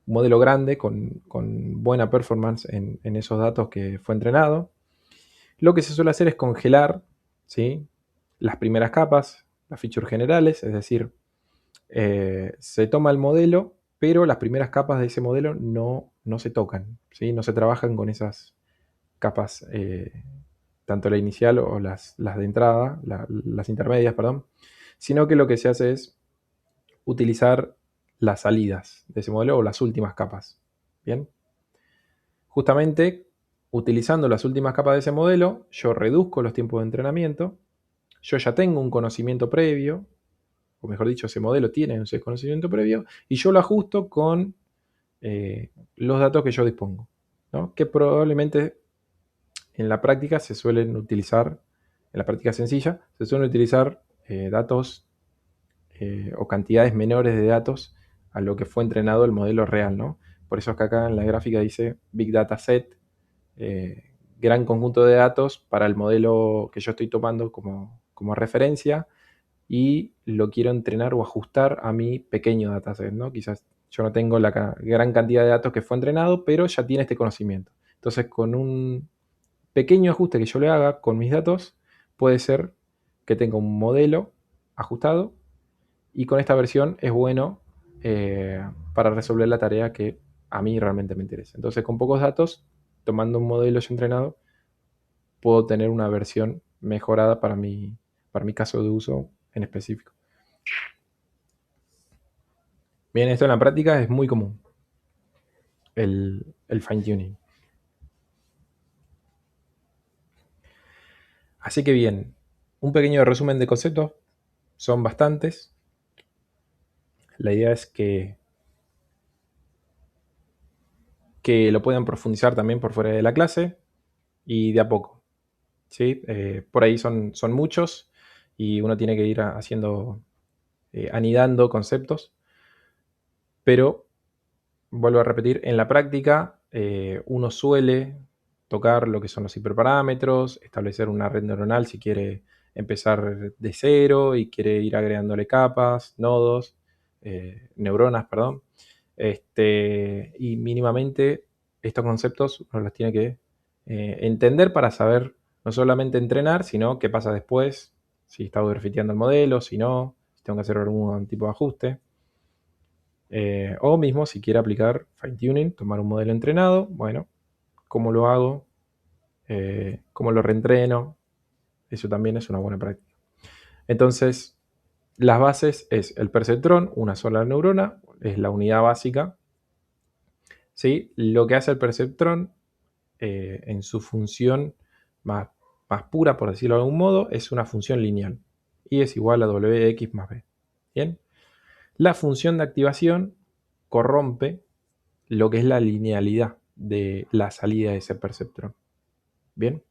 modelo grande con buena performance en esos datos que fue entrenado. Lo que se suele hacer es congelar, ¿sí?, las primeras capas, las features generales, es decir, se toma el modelo, pero las primeras capas de ese modelo no se tocan, ¿sí? No se trabajan con esas capas, tanto la inicial o las de entrada, las intermedias, perdón, sino que lo que se hace es utilizar las salidas de ese modelo o las últimas capas. Bien, justamente utilizando las últimas capas de ese modelo, yo reduzco los tiempos de entrenamiento, yo ya tengo un conocimiento previo, o mejor dicho, ese modelo tiene ese conocimiento previo, y yo lo ajusto con los datos que yo dispongo, ¿no? Que probablemente en la práctica se suelen utilizar, en la práctica sencilla, se suelen utilizar datos o cantidades menores de datos a lo que fue entrenado el modelo real, ¿no? Por eso es que acá en la gráfica dice Big Data Set, gran conjunto de datos para el modelo que yo estoy tomando como referencia y lo quiero entrenar o ajustar a mi pequeño dataset, ¿no? Quizás yo no tengo la gran cantidad de datos que fue entrenado, pero ya tiene este conocimiento. Entonces, con un pequeño ajuste que yo le haga con mis datos, puede ser que tenga un modelo ajustado y con esta versión es bueno para resolver la tarea que a mí realmente me interesa. Entonces, con pocos datos, tomando un modelo ya entrenado, puedo tener una versión mejorada para mi caso de uso en específico. Bien, esto en la práctica es muy común, el fine tuning. Así que bien, un pequeño resumen de conceptos, son bastantes. La idea es que lo puedan profundizar también por fuera de la clase y de a poco, ¿sí? Por ahí son muchos y uno tiene que ir haciendo, anidando conceptos, pero vuelvo a repetir, en la práctica uno suele tocar lo que son los hiperparámetros, establecer una red neuronal si quiere empezar de cero y quiere ir agregándole capas, nodos, neuronas, perdón. Y mínimamente estos conceptos uno los tiene que entender para saber no solamente entrenar, sino qué pasa después, si está overfiteando el modelo, si no, si tengo que hacer algún tipo de ajuste. O mismo si quiere aplicar fine tuning, tomar un modelo entrenado, bueno, ¿cómo lo hago? ¿Cómo lo reentreno? Eso también es una buena práctica. Entonces, las bases es el perceptrón, una sola neurona, es la unidad básica. ¿Sí? Lo que hace el perceptrón en su función más pura, por decirlo de algún modo, es una función lineal. y es igual a Wx más b. Bien. La función de activación corrompe lo que es la linealidad de la salida de ese perceptrón. Bien.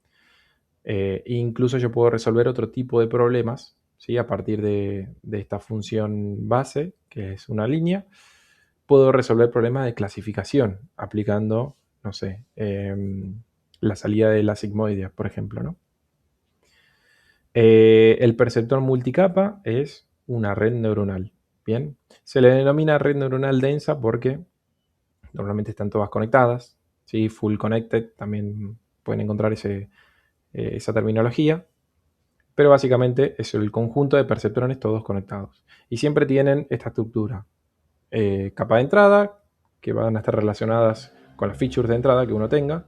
Incluso yo puedo resolver otro tipo de problemas, ¿sí? A partir de esta función base, que es una línea, puedo resolver problemas de clasificación aplicando, no sé, la salida de la sigmoidea, por ejemplo, ¿no? El perceptor multicapa es una red neuronal. Bien, se le denomina red neuronal densa porque normalmente están todas conectadas. ¿Sí? Full connected también pueden encontrar esa terminología. Pero básicamente es el conjunto de perceptrones todos conectados. Y siempre tienen esta estructura. Capa de entrada, que van a estar relacionadas con las features de entrada que uno tenga.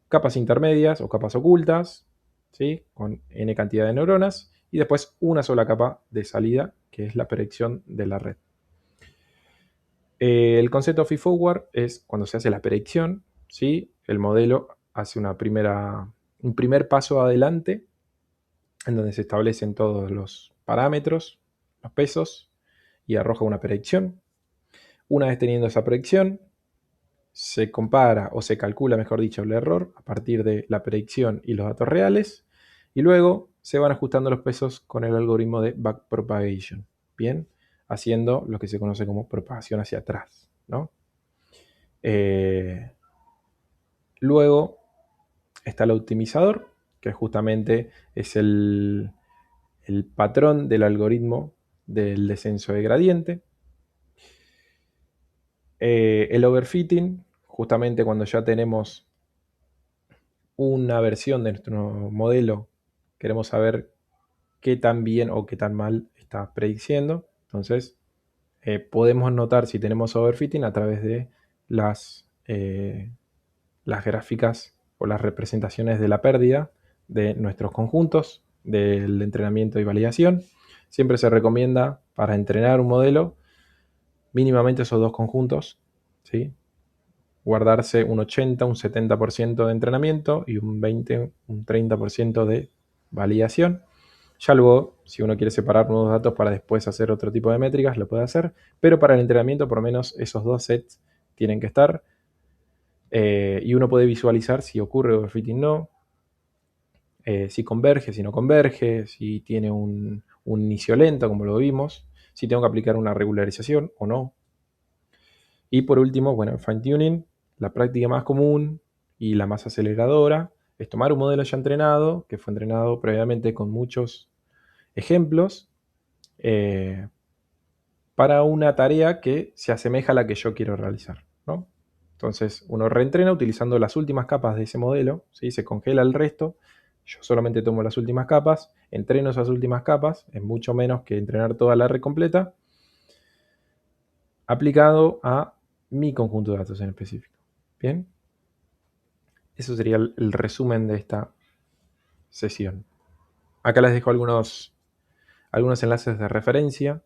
Capas intermedias o capas ocultas, ¿sí? Con n cantidad de neuronas. Y después una sola capa de salida, que es la predicción de la red. El concepto feed-forward es cuando se hace la predicción, ¿sí? El modelo hace un primer paso adelante en donde se establecen todos los parámetros, los pesos, y arroja una predicción. Una vez teniendo esa predicción, se compara o se calcula, mejor dicho, el error a partir de la predicción y los datos reales, y luego se van ajustando los pesos con el algoritmo de backpropagation, ¿bien? Haciendo lo que se conoce como propagación hacia atrás, ¿no? Luego está el optimizador, que justamente es el patrón del algoritmo del descenso de gradiente. El overfitting, justamente cuando ya tenemos una versión de nuestro modelo, queremos saber qué tan bien o qué tan mal está prediciendo. Entonces, podemos notar si tenemos overfitting a través de las gráficas o las representaciones de la pérdida de nuestros conjuntos del entrenamiento y validación. Siempre se recomienda para entrenar un modelo mínimamente esos dos conjuntos, ¿sí? Guardarse un 80, un 70% de entrenamiento y un 20, un 30% de validación. Ya luego, si uno quiere separar nuevos datos para después hacer otro tipo de métricas, lo puede hacer, pero para el entrenamiento por lo menos esos dos sets tienen que estar. Y uno puede visualizar si ocurre overfitting o no, si converge, si no converge, si tiene un inicio lento, como lo vimos, si tengo que aplicar una regularización o no. Y por último, bueno, el fine tuning, la práctica más común y la más aceleradora es tomar un modelo ya entrenado, que fue entrenado previamente con muchos ejemplos, para una tarea que se asemeja a la que yo quiero realizar, ¿no? Entonces, uno reentrena utilizando las últimas capas de ese modelo, ¿sí? Se congela el resto, yo solamente tomo las últimas capas, entreno esas últimas capas, es mucho menos que entrenar toda la red completa, aplicado a mi conjunto de datos en específico. Bien, eso sería el resumen de esta sesión. Acá les dejo algunos enlaces de referencia,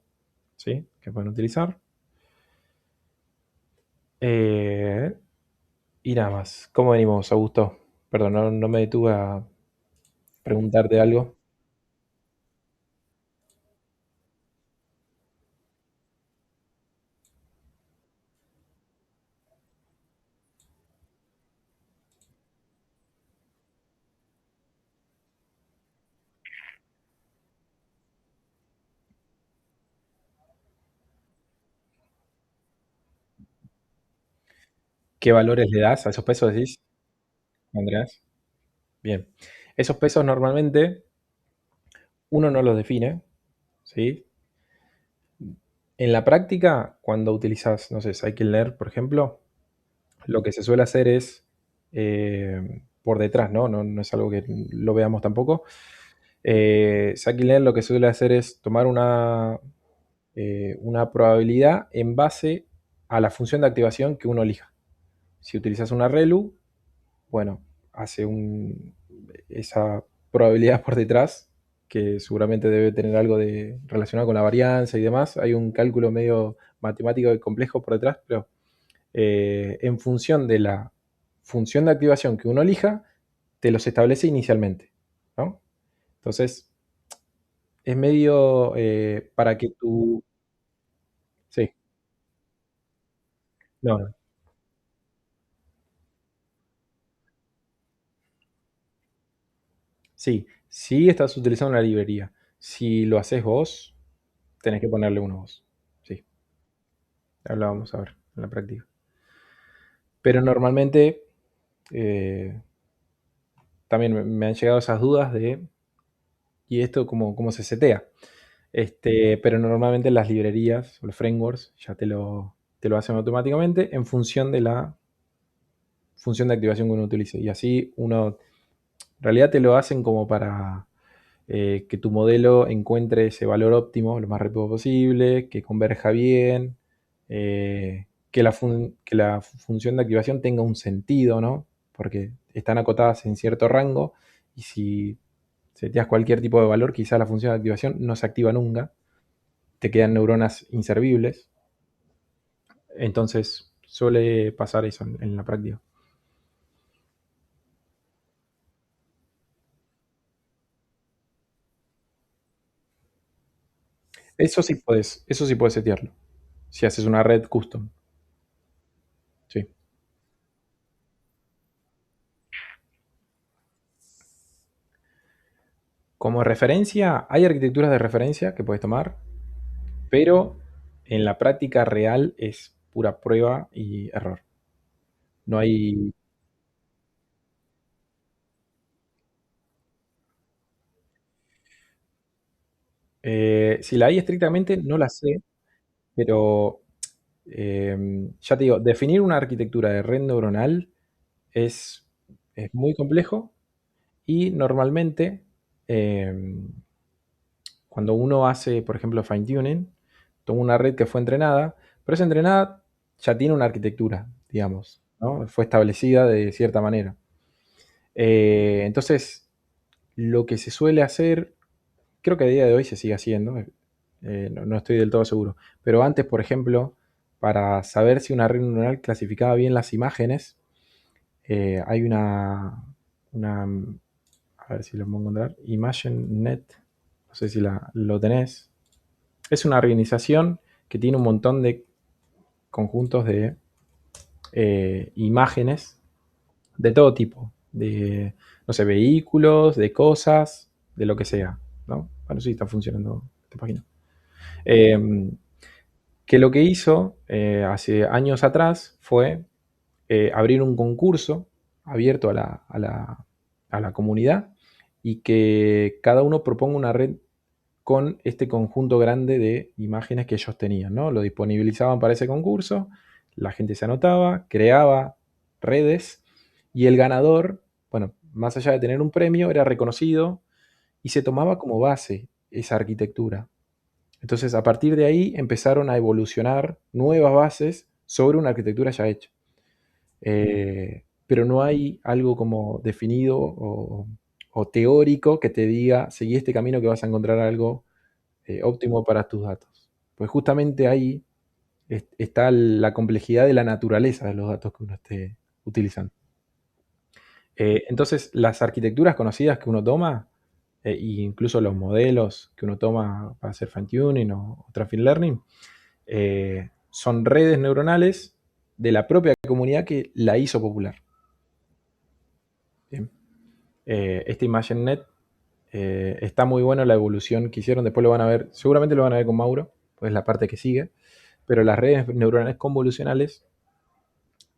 ¿sí? Que pueden utilizar. Y nada más. ¿Cómo venimos, Augusto? Perdón, no me detuve a preguntarte algo. ¿Qué valores le das a esos pesos, decís, Andreas? Bien. Esos pesos normalmente uno no los define, ¿sí? En la práctica, cuando utilizas, no sé, scikit-learn, por ejemplo, lo que se suele hacer es por detrás, ¿no? No es algo que lo veamos tampoco. Scikit-learn lo que suele hacer es tomar una probabilidad en base a la función de activación que uno elija. Si utilizas una ReLU, bueno, hace esa probabilidad por detrás, que seguramente debe tener algo relacionado con la varianza y demás. Hay un cálculo medio matemático y complejo por detrás, pero en función de la función de activación que uno elija, te los establece inicialmente, ¿no? Entonces, es medio para que tú... Sí, no, no. Sí, sí estás utilizando una librería. Si lo haces vos, tenés que ponerle uno vos. Sí, ya lo vamos a ver en la práctica. Pero normalmente eh, también me han llegado esas dudas de, ¿y esto cómo se setea? Pero normalmente las librerías o los frameworks ya te lo hacen automáticamente en función de la función de activación que uno utilice. Y así uno, en realidad te lo hacen como para que tu modelo encuentre ese valor óptimo lo más rápido posible, que converja bien, que la función de activación tenga un sentido, ¿no? Porque están acotadas en cierto rango y si seteas cualquier tipo de valor, quizá la función de activación no se activa nunca, te quedan neuronas inservibles. Entonces suele pasar eso en la práctica. Eso sí puedes setearlo. Si haces una red custom. Sí. Como referencia, hay arquitecturas de referencia que puedes tomar, pero en la práctica real es pura prueba y error. No hay. Si la hay estrictamente, no la sé, pero ya te digo, definir una arquitectura de red neuronal es, es muy complejo y normalmente cuando uno hace, por ejemplo, fine tuning, toma una red que fue entrenada, pero esa entrenada ya tiene una arquitectura, digamos, ¿no? Fue establecida de cierta manera. Entonces, lo que se suele hacer, creo que a día de hoy se sigue haciendo, no estoy del todo seguro, pero antes, por ejemplo, para saber si una red neuronal clasificaba bien las imágenes, hay una, a ver si lo puedo encontrar, ImageNet, no sé si lo tenés. Es una organización que tiene un montón de conjuntos de imágenes de todo tipo, de, no sé, vehículos, de cosas, de lo que sea, ¿no? Bueno, sí, está funcionando esta página. Eh, que lo que hizo hace años atrás fue abrir un concurso abierto a la comunidad y que cada uno proponga una red con este conjunto grande de imágenes que ellos tenían, ¿no? Lo disponibilizaban para ese concurso, la gente se anotaba, creaba redes y el ganador, bueno, más allá de tener un premio, era reconocido y se tomaba como base esa arquitectura. Entonces, a partir de ahí empezaron a evolucionar nuevas bases sobre una arquitectura ya hecha. Pero no hay algo como definido o teórico que te diga, seguí este camino que vas a encontrar algo óptimo para tus datos. Pues justamente ahí está la complejidad de la naturaleza de los datos que uno esté utilizando. Entonces, las arquitecturas conocidas que uno toma, e incluso los modelos que uno toma para hacer fine-tuning o traffic learning, son redes neuronales de la propia comunidad que la hizo popular. Bien. Este ImageNet está muy bueno la evolución que hicieron. Después lo van a ver, seguramente lo van a ver con Mauro, pues es la parte que sigue. Pero las redes neuronales convolucionales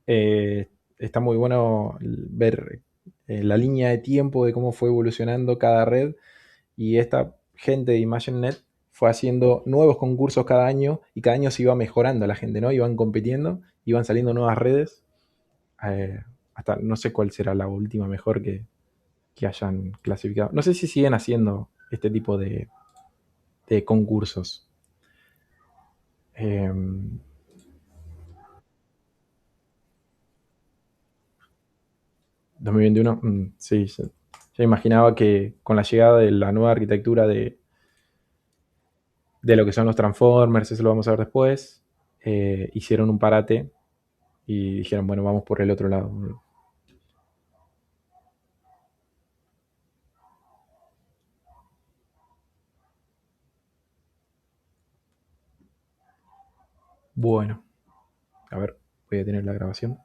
está muy bueno ver la línea de tiempo de cómo fue evolucionando cada red. Y esta gente de ImageNet fue haciendo nuevos concursos cada año y cada año se iba mejorando la gente, ¿no? Iban compitiendo, iban saliendo nuevas redes. eh, hasta no sé cuál será la última mejor que hayan clasificado. No sé si siguen haciendo este tipo de concursos. Eh, 2021, sí, ya imaginaba que con la llegada de la nueva arquitectura de lo que son los Transformers, eso lo vamos a ver después, hicieron un parate y dijeron, bueno, vamos por el otro lado. Bueno, a ver, voy a tener la grabación.